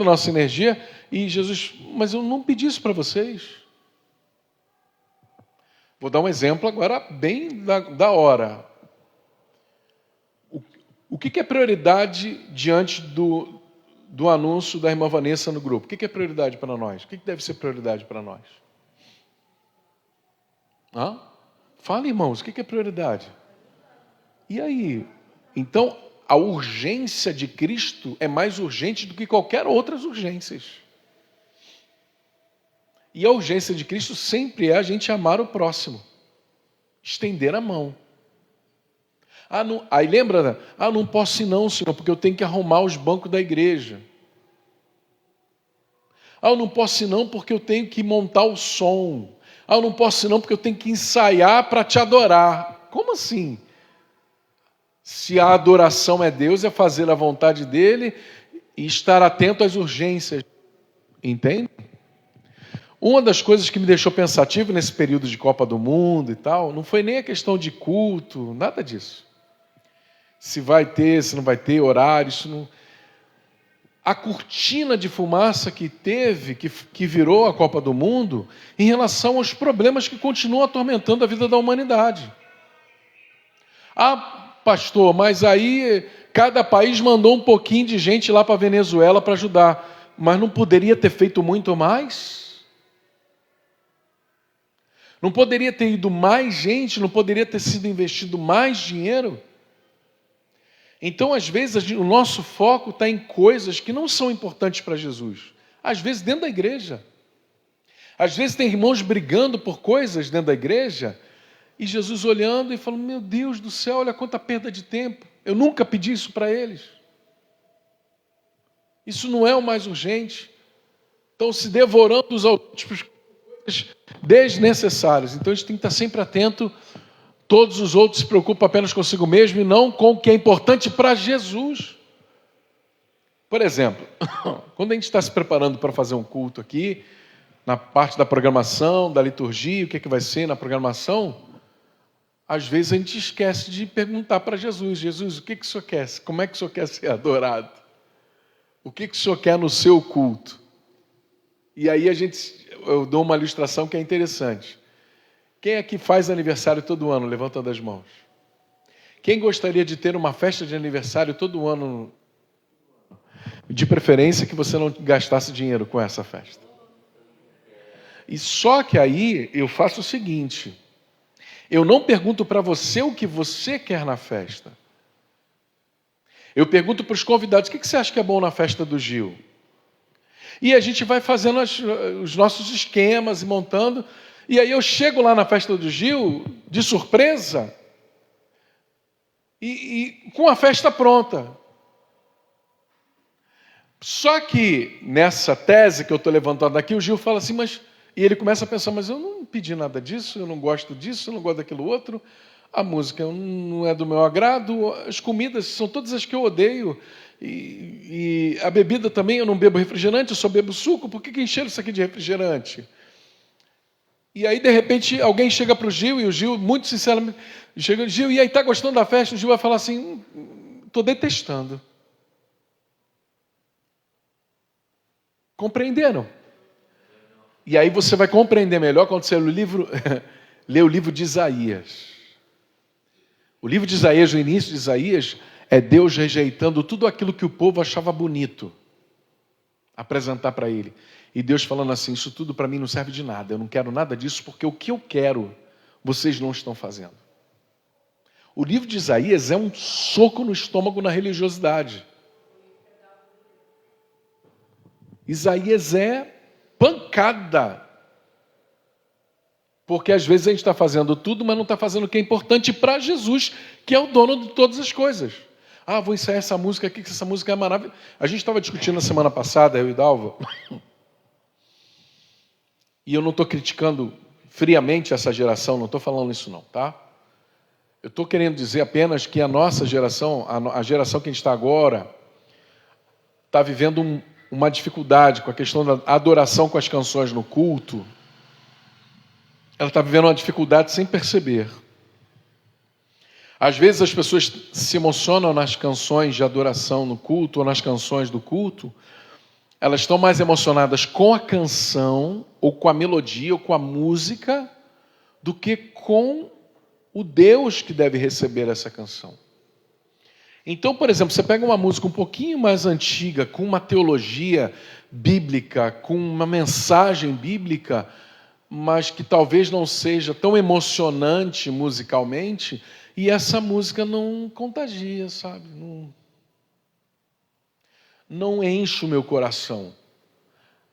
nossa energia, e Jesus, mas eu não pedi isso para vocês. Vou dar um exemplo agora bem da hora. O que é prioridade diante do anúncio da irmã Vanessa no grupo? O que é prioridade para nós? O que deve ser prioridade para nós? Fala, irmãos, o que é prioridade? E aí? Então, a urgência de Cristo é mais urgente do que qualquer outras urgências. E a urgência de Cristo sempre é a gente amar o próximo, estender a mão. Aí lembra, não posso ir não, Senhor, porque eu tenho que arrumar os bancos da igreja. Eu não posso ir não, porque eu tenho que montar o som. Eu não posso ir não, porque eu tenho que ensaiar para te adorar. Como assim? Se a adoração é Deus, é fazer a vontade dele e estar atento às urgências. Entende? Uma das coisas que me deixou pensativo nesse período de Copa do Mundo e tal, não foi nem a questão de culto, nada disso. Se vai ter, se não vai ter horário, isso não... A cortina de fumaça que teve, que virou a Copa do Mundo, em relação aos problemas que continuam atormentando a vida da humanidade. Pastor, mas aí cada país mandou um pouquinho de gente lá para a Venezuela para ajudar, mas não poderia ter feito muito mais? Não poderia ter ido mais gente? Não poderia ter sido investido mais dinheiro? Então, às vezes, o nosso foco está em coisas que não são importantes para Jesus. Às vezes, dentro da igreja. Às vezes, tem irmãos brigando por coisas dentro da igreja, e Jesus olhando e falando, meu Deus do céu, olha quanta perda de tempo. Eu nunca pedi isso para eles. Isso não é o mais urgente. Estão se devorando os outros desnecessários. Então a gente tem que estar sempre atento. Todos os outros se preocupam apenas consigo mesmo e não com o que é importante para Jesus. Por exemplo, quando a gente está se preparando para fazer um culto aqui, na parte da programação, da liturgia, o que vai ser na programação, às vezes a gente esquece de perguntar para Jesus, Jesus, o que o Senhor quer? Como é que o Senhor quer ser adorado? O que o Senhor quer no seu culto? E aí eu dou uma ilustração que é interessante. Quem é que faz aniversário todo ano? Levantando as mãos. Quem gostaria de ter uma festa de aniversário todo ano? De preferência que você não gastasse dinheiro com essa festa. E só que aí eu faço o seguinte. Eu não pergunto para você o que você quer na festa. Eu pergunto para os convidados, o que você acha que é bom na festa do Gil? E a gente vai fazendo os nossos esquemas e montando. E aí eu chego lá na festa do Gil, de surpresa, e com a festa pronta. Só que nessa tese que eu estou levantando aqui, o Gil fala assim, e ele começa a pensar, mas eu não pedi nada disso, eu não gosto disso, eu não gosto daquilo outro, a música não é do meu agrado, as comidas são todas as que eu odeio, e a bebida também, eu não bebo refrigerante, eu só bebo suco, por que encheram isso aqui de refrigerante? E aí, de repente, alguém chega para o Gil, e o Gil, muito sinceramente, chega, Gil, e aí, está gostando da festa? O Gil vai falar assim, estou detestando. Compreenderam? E aí você vai compreender melhor quando você lê o livro de Isaías. O livro de Isaías, no início de Isaías, é Deus rejeitando tudo aquilo que o povo achava bonito apresentar para ele. E Deus falando assim, isso tudo para mim não serve de nada, eu não quero nada disso, porque o que eu quero, vocês não estão fazendo. O livro de Isaías é um soco no estômago na religiosidade. Isaías é pancada. Porque às vezes a gente está fazendo tudo, mas não está fazendo o que é importante para Jesus, que é o dono de todas as coisas. Vou ensaiar essa música aqui, que essa música é maravilhosa. A gente estava discutindo na semana passada, eu e Dalva, e eu não estou criticando friamente essa geração, não estou falando isso não, tá? Eu estou querendo dizer apenas que a nossa geração, a geração que a gente está agora, está vivendo uma dificuldade com a questão da adoração com as canções no culto, ela está vivendo uma dificuldade sem perceber. Às vezes as pessoas se emocionam nas canções de adoração no culto ou nas canções do culto, elas estão mais emocionadas com a canção, ou com a melodia, ou com a música, do que com o Deus que deve receber essa canção. Então, por exemplo, você pega uma música um pouquinho mais antiga, com uma teologia bíblica, com uma mensagem bíblica, mas que talvez não seja tão emocionante musicalmente, e essa música não contagia, sabe? Não enche o meu coração.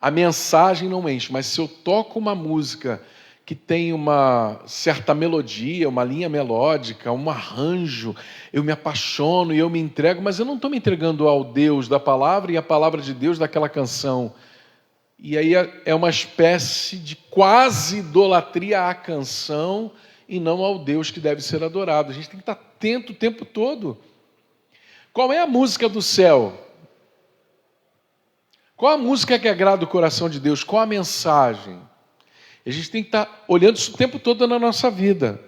A mensagem não enche, mas se eu toco uma música que tem uma certa melodia, uma linha melódica, um arranjo, eu me apaixono e eu me entrego, mas eu não estou me entregando ao Deus da palavra e à palavra de Deus daquela canção. E aí é uma espécie de quase idolatria à canção e não ao Deus que deve ser adorado. A gente tem que estar atento o tempo todo. Qual é a música do céu? Qual a música que agrada o coração de Deus? Qual a mensagem? A gente tem que estar olhando isso o tempo todo na nossa vida.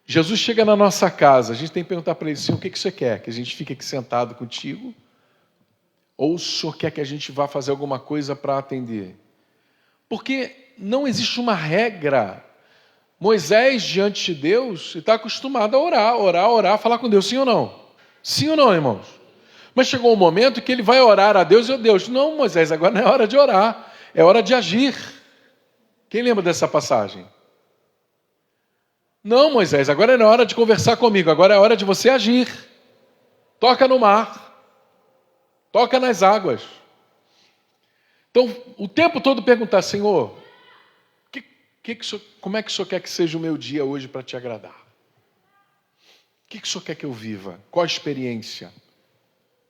Jesus chega na nossa casa, a gente tem que perguntar para ele assim, o que você quer? Que a gente fique aqui sentado contigo? Ou o Senhor quer que a gente vá fazer alguma coisa para atender? Porque não existe uma regra. Moisés, diante de Deus, está acostumado a orar, falar com Deus, sim ou não? Sim ou não, irmãos? Mas chegou um momento que ele vai orar a Deus e Deus, não, Moisés, agora não é hora de orar, é hora de agir. Quem lembra dessa passagem? Não, Moisés, agora não é hora de conversar comigo, agora é hora de você agir. Toca no mar, toca nas águas. Então, o tempo todo perguntar, Senhor, como é que o Senhor quer que seja o meu dia hoje para te agradar? O que o Senhor quer que eu viva? Qual a experiência?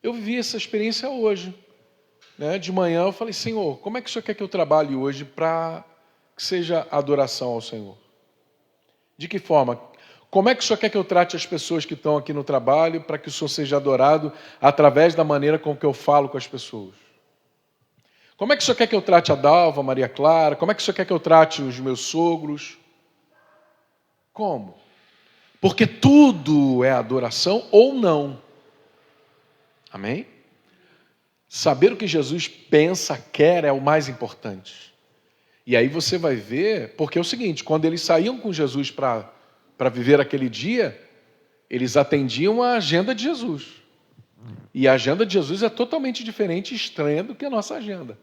Eu vivi essa experiência hoje. De manhã eu falei, Senhor, como é que o Senhor quer que eu trabalhe hoje para que seja adoração ao Senhor? De que forma? Como é que o Senhor quer que eu trate as pessoas que estão aqui no trabalho para que o Senhor seja adorado através da maneira com que eu falo com as pessoas? Como é que o Senhor quer que eu trate a Dalva, a Maria Clara? Como é que o Senhor quer que eu trate os meus sogros? Como? Porque tudo é adoração ou não. Amém? Saber o que Jesus pensa, quer, é o mais importante. E aí você vai ver, porque é o seguinte, quando eles saíam com Jesus para viver aquele dia, eles atendiam a agenda de Jesus. E a agenda de Jesus é totalmente diferente e estranha do que a nossa agenda.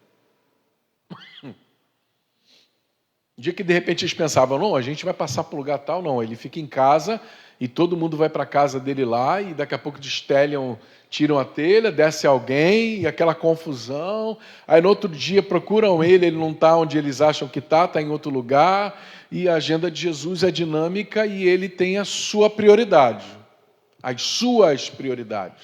Um dia que de repente eles pensavam, não, a gente vai passar para um lugar tal, não, ele fica em casa e todo mundo vai para a casa dele lá e daqui a pouco destelham, tiram a telha, desce alguém e aquela confusão, aí no outro dia procuram ele não está onde eles acham que está em outro lugar, e a agenda de Jesus é dinâmica e ele tem a sua prioridade, as suas prioridades.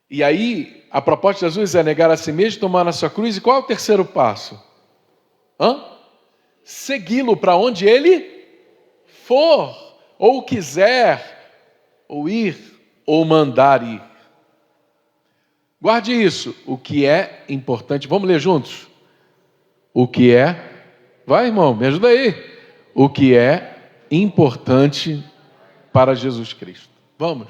E aí, a proposta de Jesus é negar a si mesmo, tomar a sua cruz, e qual é o terceiro passo? Segui-lo para onde ele for, ou quiser, ou ir, ou mandar ir. Guarde isso, o que é importante. Vamos ler juntos? O que é, vai irmão, me ajuda aí. O que é importante para Jesus Cristo. Vamos.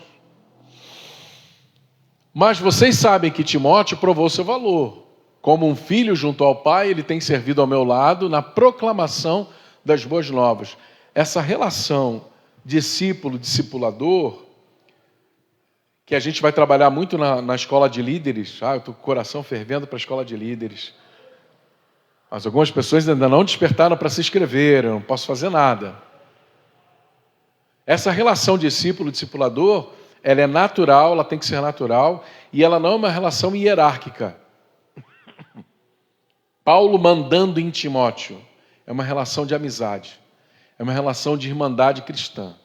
Mas vocês sabem que Timóteo provou seu valor. Como um filho junto ao pai, ele tem servido ao meu lado na proclamação das boas novas. Essa relação discípulo-discipulador, que a gente vai trabalhar muito na escola de líderes. Eu estou com o coração fervendo para a escola de líderes. Mas algumas pessoas ainda não despertaram para se inscrever, eu não posso fazer nada. Essa relação discípulo-discipulador, ela é natural, ela tem que ser natural, e ela não é uma relação hierárquica. Paulo mandando em Timóteo é uma relação de amizade, é uma relação de irmandade cristã,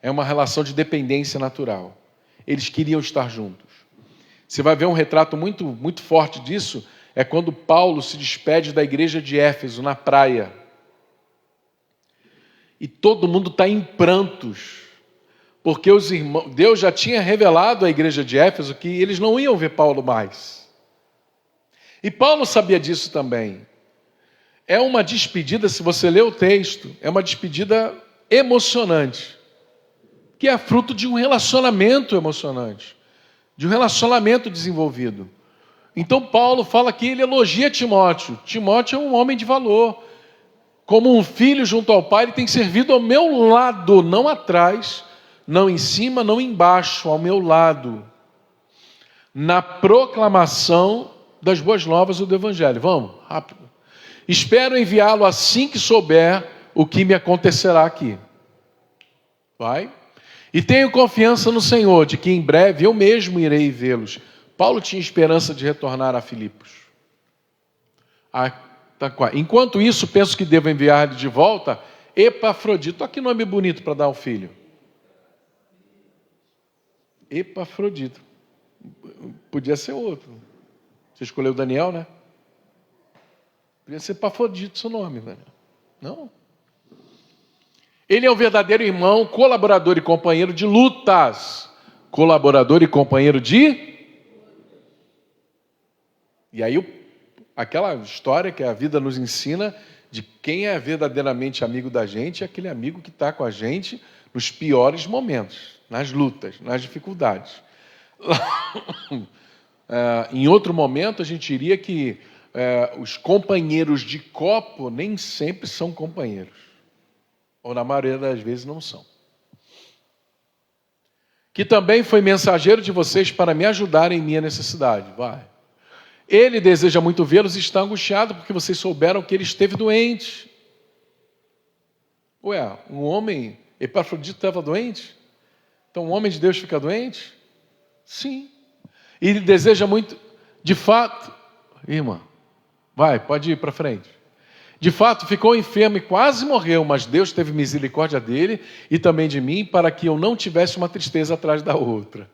é uma relação de dependência natural. Eles queriam estar juntos. Você vai ver um retrato muito, muito forte disso, é quando Paulo se despede da igreja de Éfeso, na praia. E todo mundo está em prantos, porque Deus já tinha revelado à igreja de Éfeso que eles não iam ver Paulo mais. E Paulo sabia disso também. É uma despedida, se você ler o texto, é uma despedida emocionante, que é fruto de um relacionamento emocionante, de um relacionamento desenvolvido. Então Paulo fala que ele elogia Timóteo. Timóteo é um homem de valor. Como um filho junto ao pai, ele tem servido ao meu lado, não atrás, não em cima, não embaixo, ao meu lado, na proclamação das boas novas do Evangelho. Vamos, rápido. Espero enviá-lo assim que souber o que me acontecerá aqui. Vai. E tenho confiança no Senhor, de que em breve eu mesmo irei vê-los. Paulo tinha esperança de retornar a Filipos. Enquanto isso, penso que devo enviar-lhe de volta Epafrodito. Olha que nome bonito para dar ao filho. Epafrodito. Podia ser outro. Você escolheu Daniel, né? Podia ser Epafrodito seu nome, Daniel. Não. Ele é um verdadeiro irmão, colaborador e companheiro de lutas. Colaborador e companheiro de... E aí, aquela história que a vida nos ensina de quem é verdadeiramente amigo da gente, é aquele amigo que está com a gente nos piores momentos, nas lutas, nas dificuldades. Em outro momento, a gente diria que os companheiros de copo nem sempre são companheiros. Ou na maioria das vezes não são. Que também foi mensageiro de vocês para me ajudar em minha necessidade. Vai. Ele deseja muito vê-los e está angustiado porque vocês souberam que ele esteve doente. Ué, um homem, Epafrodito estava doente? Então um homem de Deus fica doente? Sim. E ele deseja muito, de fato, irmã, vai, pode ir para frente. De fato, ficou enfermo e quase morreu, mas Deus teve misericórdia dele e também de mim, para que eu não tivesse uma tristeza atrás da outra.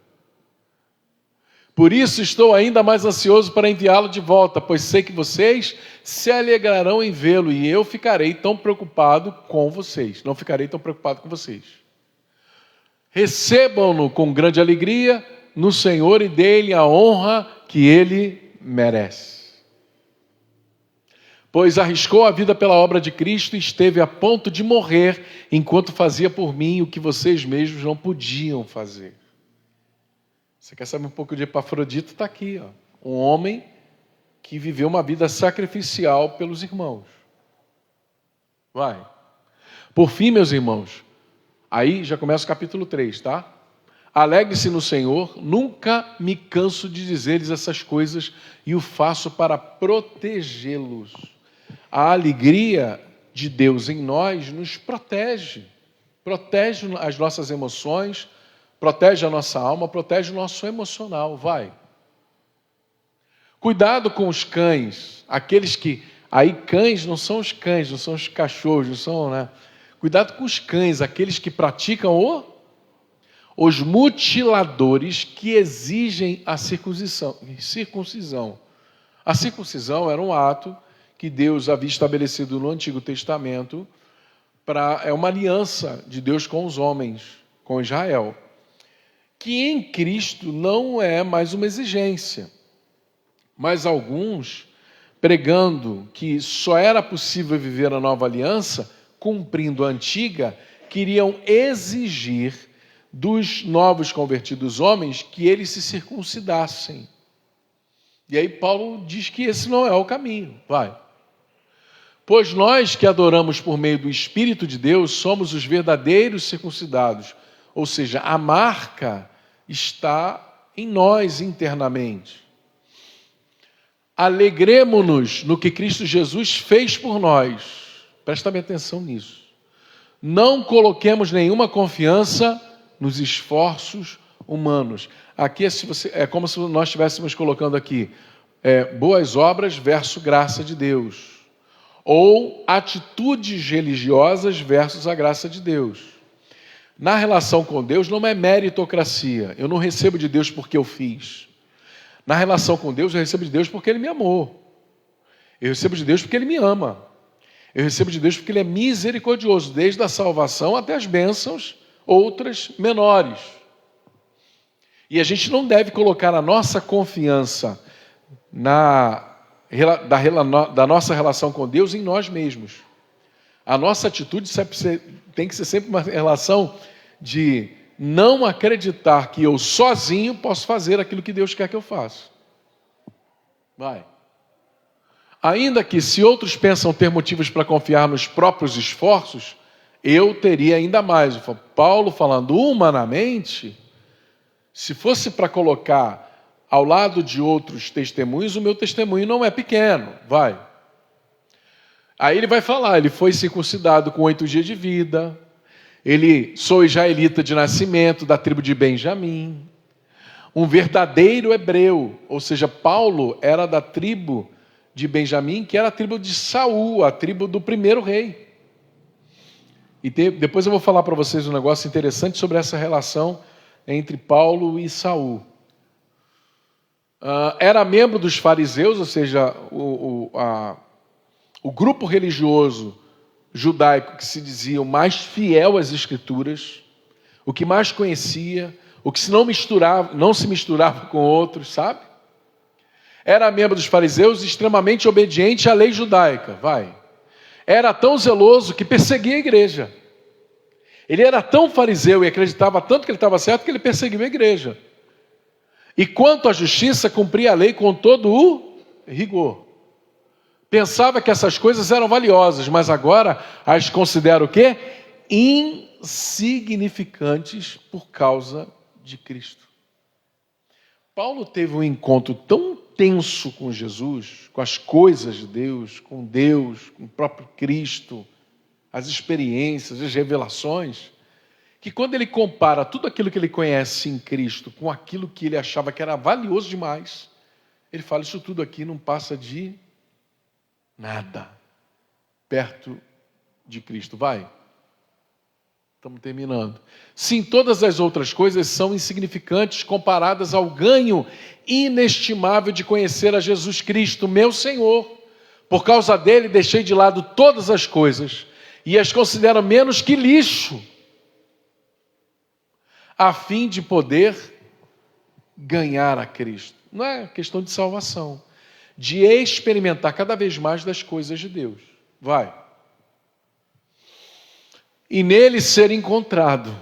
Por isso estou ainda mais ansioso para enviá-lo de volta, pois sei que vocês se alegrarão em vê-lo e eu ficarei tão preocupado com vocês. Não ficarei tão preocupado com vocês. Recebam-no com grande alegria no Senhor e dê-lhe a honra que ele merece. Pois arriscou a vida pela obra de Cristo e esteve a ponto de morrer enquanto fazia por mim o que vocês mesmos não podiam fazer. Você quer saber um pouco de Epafrodito? Está aqui, ó. Um homem que viveu uma vida sacrificial pelos irmãos. Vai. Por fim, meus irmãos, aí já começa o capítulo 3, tá? Alegre-se no Senhor, nunca me canso de dizer-lhes essas coisas e o faço para protegê-los. A alegria de Deus em nós nos protege. Protege as nossas emoções, protege a nossa alma, protege o nosso emocional. Vai. Cuidado com os cães, aqueles que... Aí cães não são os cães, não são os cachorros, não são, né? Cuidado com os cães, aqueles que praticam os mutiladores que exigem a circuncisão. A circuncisão era um ato que Deus havia estabelecido no Antigo Testamento, é uma aliança de Deus com os homens, com Israel, que em Cristo não é mais uma exigência. Mas alguns, pregando que só era possível viver a nova aliança, cumprindo a antiga, queriam exigir dos novos convertidos homens que eles se circuncidassem. E aí Paulo diz que esse não é o caminho. Vai. Pois nós que adoramos por meio do Espírito de Deus somos os verdadeiros circuncidados. Ou seja, a marca está em nós internamente. Alegremo-nos no que Cristo Jesus fez por nós. Presta bem atenção nisso. Não coloquemos nenhuma confiança nos esforços humanos. Aqui é como se nós estivéssemos colocando aqui boas obras versus graça de Deus. Ou atitudes religiosas versus a graça de Deus. Na relação com Deus não é meritocracia. Eu não recebo de Deus porque eu fiz. Na relação com Deus eu recebo de Deus porque Ele me amou. Eu recebo de Deus porque Ele me ama. Eu recebo de Deus porque Ele é misericordioso, desde a salvação até as bênçãos, outras menores. E a gente não deve colocar a nossa confiança da nossa relação com Deus em nós mesmos. A nossa atitude tem que ser sempre uma relação de não acreditar que eu sozinho posso fazer aquilo que Deus quer que eu faça. Vai. Ainda que se outros pensam ter motivos para confiar nos próprios esforços, eu teria ainda mais. Paulo falando humanamente, se fosse para colocar ao lado de outros testemunhos, o meu testemunho não é pequeno. Vai. Aí ele vai falar, ele foi circuncidado com 8 dias de vida, sou israelita de nascimento, da tribo de Benjamim, um verdadeiro hebreu, ou seja, Paulo era da tribo de Benjamim, que era a tribo de Saul, a tribo do primeiro rei. E depois eu vou falar para vocês um negócio interessante sobre essa relação entre Paulo e Saul. Era membro dos fariseus, ou seja, o grupo religioso judaico que se dizia o mais fiel às Escrituras, o que mais conhecia, o que não se misturava com outros, sabe? Era membro dos fariseus, extremamente obediente à lei judaica, vai. Era tão zeloso que perseguia a igreja. Ele era tão fariseu e acreditava tanto que ele estava certo que ele perseguiu a igreja. E quanto à justiça, cumpria a lei com todo o rigor. Pensava que essas coisas eram valiosas, mas agora as considera o quê? Insignificantes por causa de Cristo. Paulo teve um encontro tão tenso com Jesus, com as coisas de Deus, com o próprio Cristo, as experiências, as revelações, que quando ele compara tudo aquilo que ele conhece em Cristo com aquilo que ele achava que era valioso demais, ele fala, isso tudo aqui não passa de nada perto de Cristo. Vai. Estamos terminando. Sim, todas as outras coisas são insignificantes comparadas ao ganho inestimável de conhecer a Jesus Cristo, meu Senhor. Por causa dele, deixei de lado todas as coisas e as considero menos que lixo, a fim de poder ganhar a Cristo. Não é questão de salvação, de experimentar cada vez mais das coisas de Deus. Vai. E nele ser encontrado.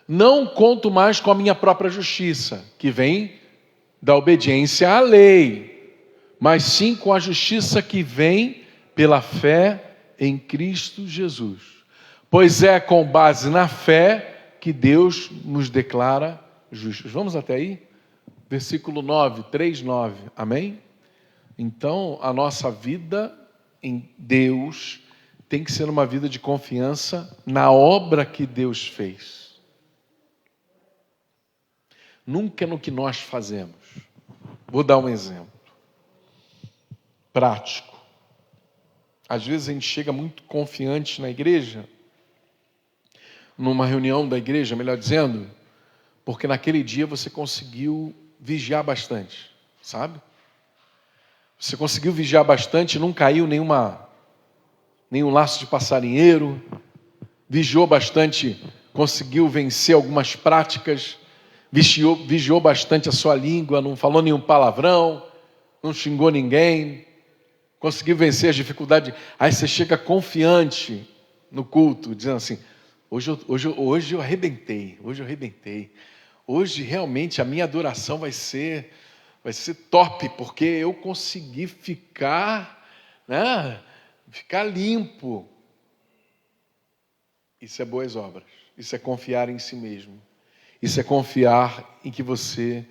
Não conto mais com a minha própria justiça, que vem da obediência à lei, mas sim com a justiça que vem pela fé em Cristo Jesus. Pois é com base na fé que Deus nos declara justos. Vamos até aí? Versículo 9, 3:9. Amém? Então, a nossa vida em Deus tem que ser uma vida de confiança na obra que Deus fez. Nunca no que nós fazemos. Vou dar um exemplo prático. Às vezes a gente chega muito confiante na igreja, numa reunião da igreja, melhor dizendo, porque naquele dia você conseguiu vigiar bastante, sabe? Você conseguiu vigiar bastante, não caiu nenhum laço de passarinheiro, vigiou bastante, conseguiu vencer algumas práticas, vigiou bastante a sua língua, não falou nenhum palavrão, não xingou ninguém, conseguiu vencer as dificuldades. Aí você chega confiante no culto, dizendo assim, hoje eu arrebentei, hoje realmente a minha adoração vai ser top, porque eu consegui ficar limpo. Isso é boas obras, isso é confiar em si mesmo, isso é confiar em que você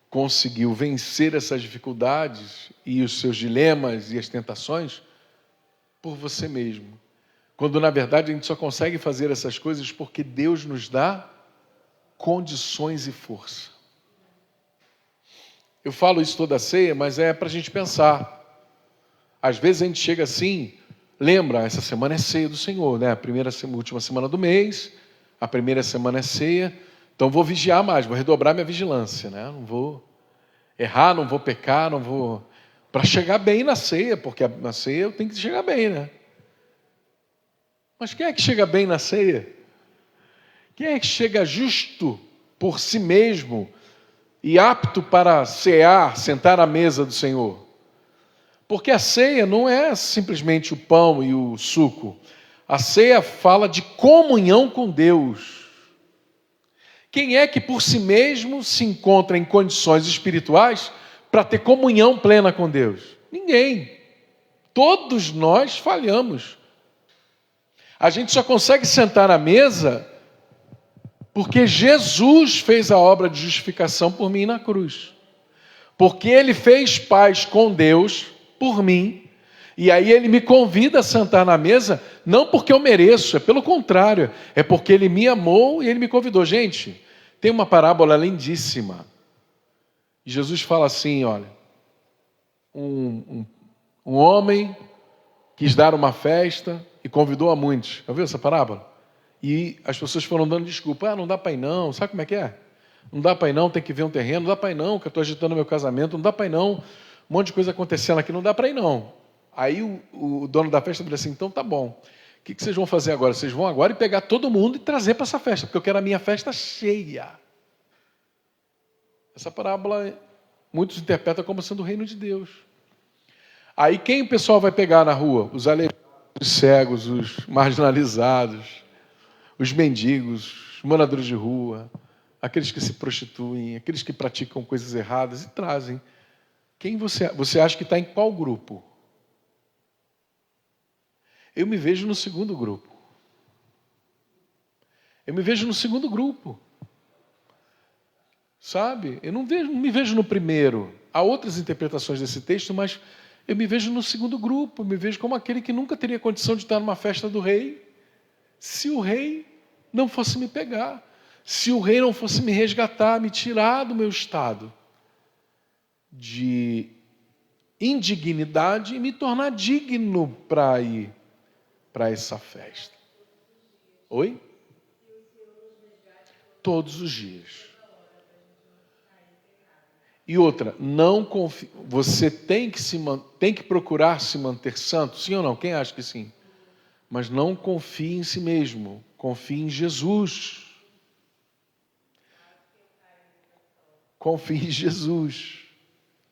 conseguiu vencer essas dificuldades e os seus dilemas e as tentações por você mesmo. Quando na verdade a gente só consegue fazer essas coisas porque Deus nos dá condições e força. Eu falo isso toda a ceia, mas é para a gente pensar. Às vezes a gente chega assim, lembra, essa semana é ceia do Senhor, né? Última semana do mês, a primeira semana é ceia, então vou vigiar mais, vou redobrar minha vigilância, né? Não vou errar, não vou pecar, não vou... Para chegar bem na ceia, porque na ceia eu tenho que chegar bem, né? Mas quem é que chega bem na ceia? Quem é que chega justo por si mesmo, e apto para cear, sentar à mesa do Senhor. Porque a ceia não é simplesmente o pão e o suco. A ceia fala de comunhão com Deus. Quem é que por si mesmo se encontra em condições espirituais para ter comunhão plena com Deus? Ninguém. Todos nós falhamos. A gente só consegue sentar à mesa porque Jesus fez a obra de justificação por mim na cruz. Porque Ele fez paz com Deus por mim. E aí Ele me convida a sentar na mesa, não porque eu mereço, é pelo contrário. É porque Ele me amou e Ele me convidou. Gente, tem uma parábola lindíssima. E Jesus fala assim, olha, um homem quis dar uma festa e convidou a muitos. Já viu essa parábola? E as pessoas foram dando desculpa. Não dá para ir não. Sabe como é que é? Não dá para ir não, tem que ver um terreno. Não dá para ir não, que eu estou agitando meu casamento. Não dá para ir não. Um monte de coisa acontecendo aqui. Não dá para ir não. Aí o dono da festa disse assim, então tá bom. O que vocês vão fazer agora? Vocês vão agora e pegar todo mundo e trazer para essa festa, porque eu quero a minha festa cheia. Essa parábola muitos interpretam como sendo o reino de Deus. Aí quem o pessoal vai pegar na rua? Os aleijados, os cegos, os marginalizados, os mendigos, os moradores de rua, aqueles que se prostituem, aqueles que praticam coisas erradas e trazem. Quem você acha que está em qual grupo? Eu me vejo no segundo grupo. Eu me vejo no segundo grupo. Sabe? Eu não me vejo no primeiro. Há outras interpretações desse texto, mas eu me vejo no segundo grupo. Eu me vejo como aquele que nunca teria condição de estar numa festa do rei, se o rei não fosse me pegar, se o rei não fosse me resgatar, me tirar do meu estado de indignidade e me tornar digno para ir para essa festa. Oi? Todos os dias. E outra, não confie, você tem que procurar se manter santo, sim ou não? Quem acha que sim? Mas não confie em si mesmo, confie em Jesus. Confie em Jesus.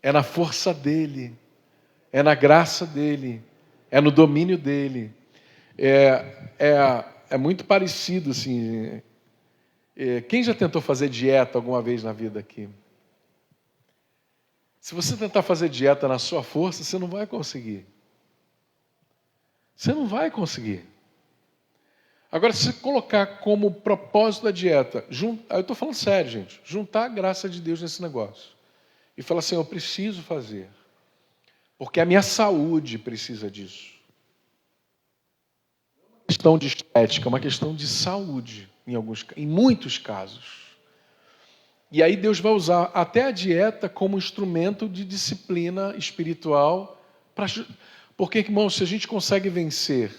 É na força dele, é na graça dele, é no domínio dele. É muito parecido assim. Quem já tentou fazer dieta alguma vez na vida aqui? Se você tentar fazer dieta na sua força, você não vai conseguir. Você não vai conseguir. Agora, se colocar como propósito da dieta, eu estou falando sério, gente, juntar a graça de Deus nesse negócio. E falar assim, eu preciso fazer. Porque a minha saúde precisa disso. Não é uma questão de estética, é uma questão de saúde, em muitos casos. E aí Deus vai usar até a dieta como instrumento de disciplina espiritual. Porque, irmãos, se a gente consegue vencer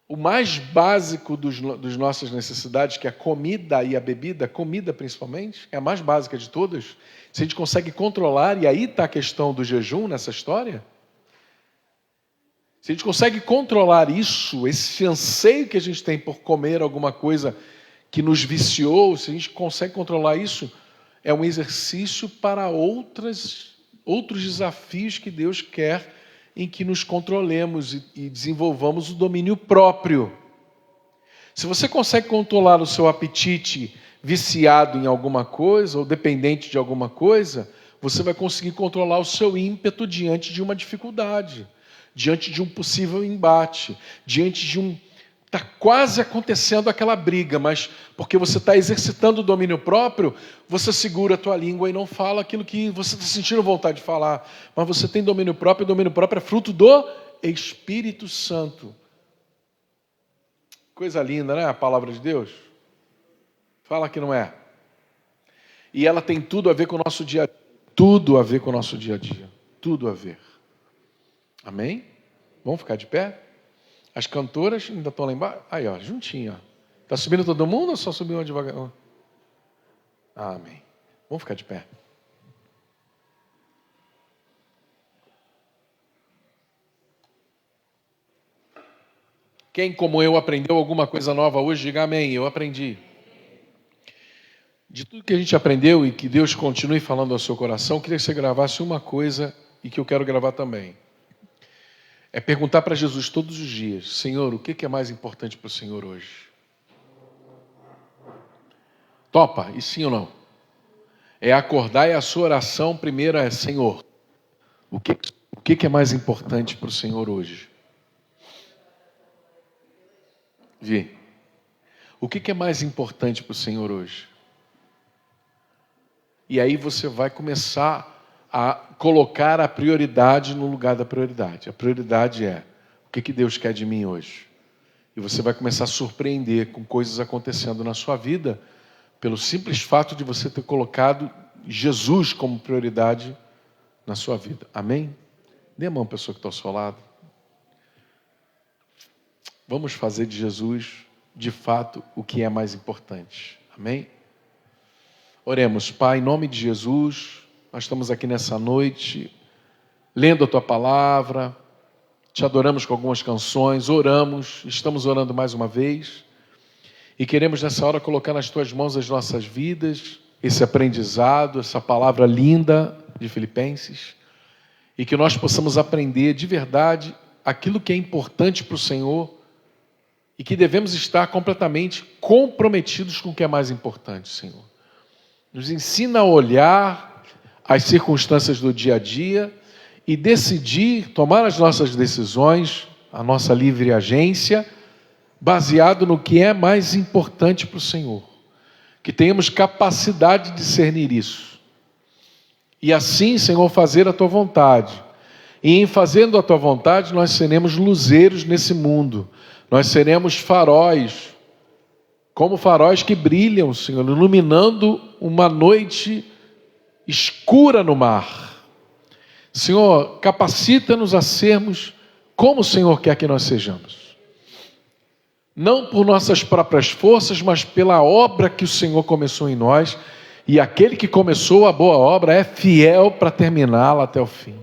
o mais básico dos nossas necessidades, que é a comida e a bebida, comida principalmente, é a mais básica de todas, se a gente consegue controlar, e aí está a questão do jejum nessa história, se a gente consegue controlar isso, esse anseio que a gente tem por comer alguma coisa que nos viciou, se a gente consegue controlar isso, é um exercício para outros desafios que Deus quer em que nos controlemos e desenvolvamos o domínio próprio. Se você consegue controlar o seu apetite viciado em alguma coisa ou dependente de alguma coisa, você vai conseguir controlar o seu ímpeto diante de uma dificuldade, diante de um possível embate, diante de está quase acontecendo aquela briga, mas porque você está exercitando o domínio próprio, você segura a tua língua e não fala aquilo que você está sentindo vontade de falar. Mas você tem domínio próprio, e domínio próprio é fruto do Espírito Santo. Coisa linda, né? A palavra de Deus. Fala que não é. E ela tem tudo a ver com o nosso dia a dia. Tudo a ver com o nosso dia a dia. Tudo a ver. Amém? Vamos ficar de pé? As cantoras ainda estão lá embaixo. Aí, ó, juntinho. Está subindo todo mundo ou só subiu uma devagar? Amém. Vamos ficar de pé. Quem, como eu, aprendeu alguma coisa nova hoje, diga amém. Eu aprendi. De tudo que a gente aprendeu e que Deus continue falando ao seu coração, eu queria que você gravasse uma coisa e que eu quero gravar também. É perguntar para Jesus todos os dias: Senhor, o que é mais importante para o Senhor hoje? Topa? E sim ou não? É acordar e a sua oração primeiro é: Senhor, o que é mais importante para o Senhor hoje? Vi. O que é mais importante para o Senhor hoje? E aí você vai começar a colocar a prioridade no lugar da prioridade. A prioridade é: o que Deus quer de mim hoje? E você vai começar a surpreender com coisas acontecendo na sua vida, pelo simples fato de você ter colocado Jesus como prioridade na sua vida. Amém? Dê a mão à pessoa que está ao seu lado. Vamos fazer de Jesus, de fato, o que é mais importante. Amém? Oremos. Pai, em nome de Jesus, nós estamos aqui nessa noite, lendo a Tua Palavra, Te adoramos com algumas canções, oramos, estamos orando mais uma vez, e queremos nessa hora colocar nas Tuas mãos as nossas vidas, esse aprendizado, essa palavra linda de Filipenses, e que nós possamos aprender de verdade aquilo que é importante para o Senhor e que devemos estar completamente comprometidos com o que é mais importante, Senhor. Nos ensina a olhar as circunstâncias do dia a dia e decidir, tomar as nossas decisões, a nossa livre agência, baseado no que é mais importante para o Senhor. Que tenhamos capacidade de discernir isso. E assim, Senhor, fazer a Tua vontade. E em fazendo a Tua vontade, nós seremos luzeiros nesse mundo. Nós seremos faróis, como faróis que brilham, Senhor, iluminando uma noite escura no mar. Senhor, capacita-nos a sermos como o Senhor quer que nós sejamos. Não por nossas próprias forças, mas pela obra que o Senhor começou em nós. E aquele que começou a boa obra é fiel para terminá-la até o fim.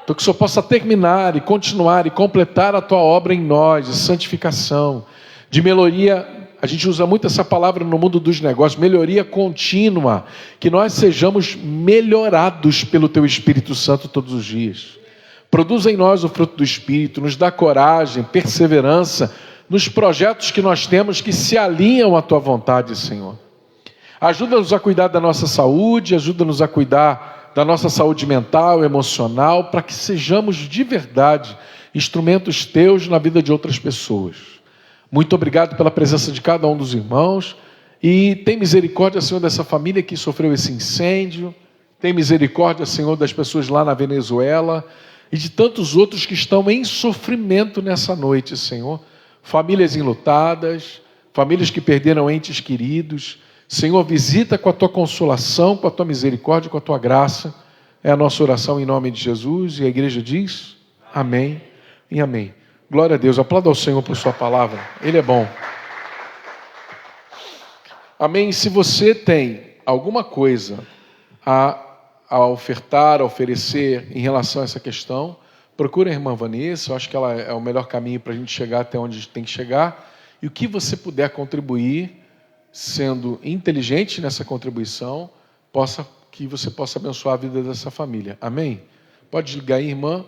Então que o Senhor possa terminar e continuar e completar a Tua obra em nós, de santificação, de melhoria. A gente usa muito essa palavra no mundo dos negócios, melhoria contínua, que nós sejamos melhorados pelo Teu Espírito Santo todos os dias. Produza em nós o fruto do Espírito, nos dá coragem, perseverança, nos projetos que nós temos que se alinham à Tua vontade, Senhor. Ajuda-nos a cuidar da nossa saúde, ajuda-nos a cuidar da nossa saúde mental, emocional, para que sejamos de verdade instrumentos Teus na vida de outras pessoas. Muito obrigado pela presença de cada um dos irmãos. E tem misericórdia, Senhor, dessa família que sofreu esse incêndio. Tem misericórdia, Senhor, das pessoas lá na Venezuela. E de tantos outros que estão em sofrimento nessa noite, Senhor. Famílias enlutadas, famílias que perderam entes queridos. Senhor, visita com a Tua consolação, com a Tua misericórdia, com a Tua graça. É a nossa oração em nome de Jesus. E a igreja diz: amém e amém. Glória a Deus, aplauda ao Senhor por Sua palavra, Ele é bom. Amém. Se você tem alguma coisa a ofertar, a oferecer em relação a essa questão, procure a irmã Vanessa, eu acho que ela é o melhor caminho para a gente chegar até onde a gente tem que chegar. E o que você puder contribuir, sendo inteligente nessa contribuição, que você possa abençoar a vida dessa família. Amém? Pode ligar aí, irmã.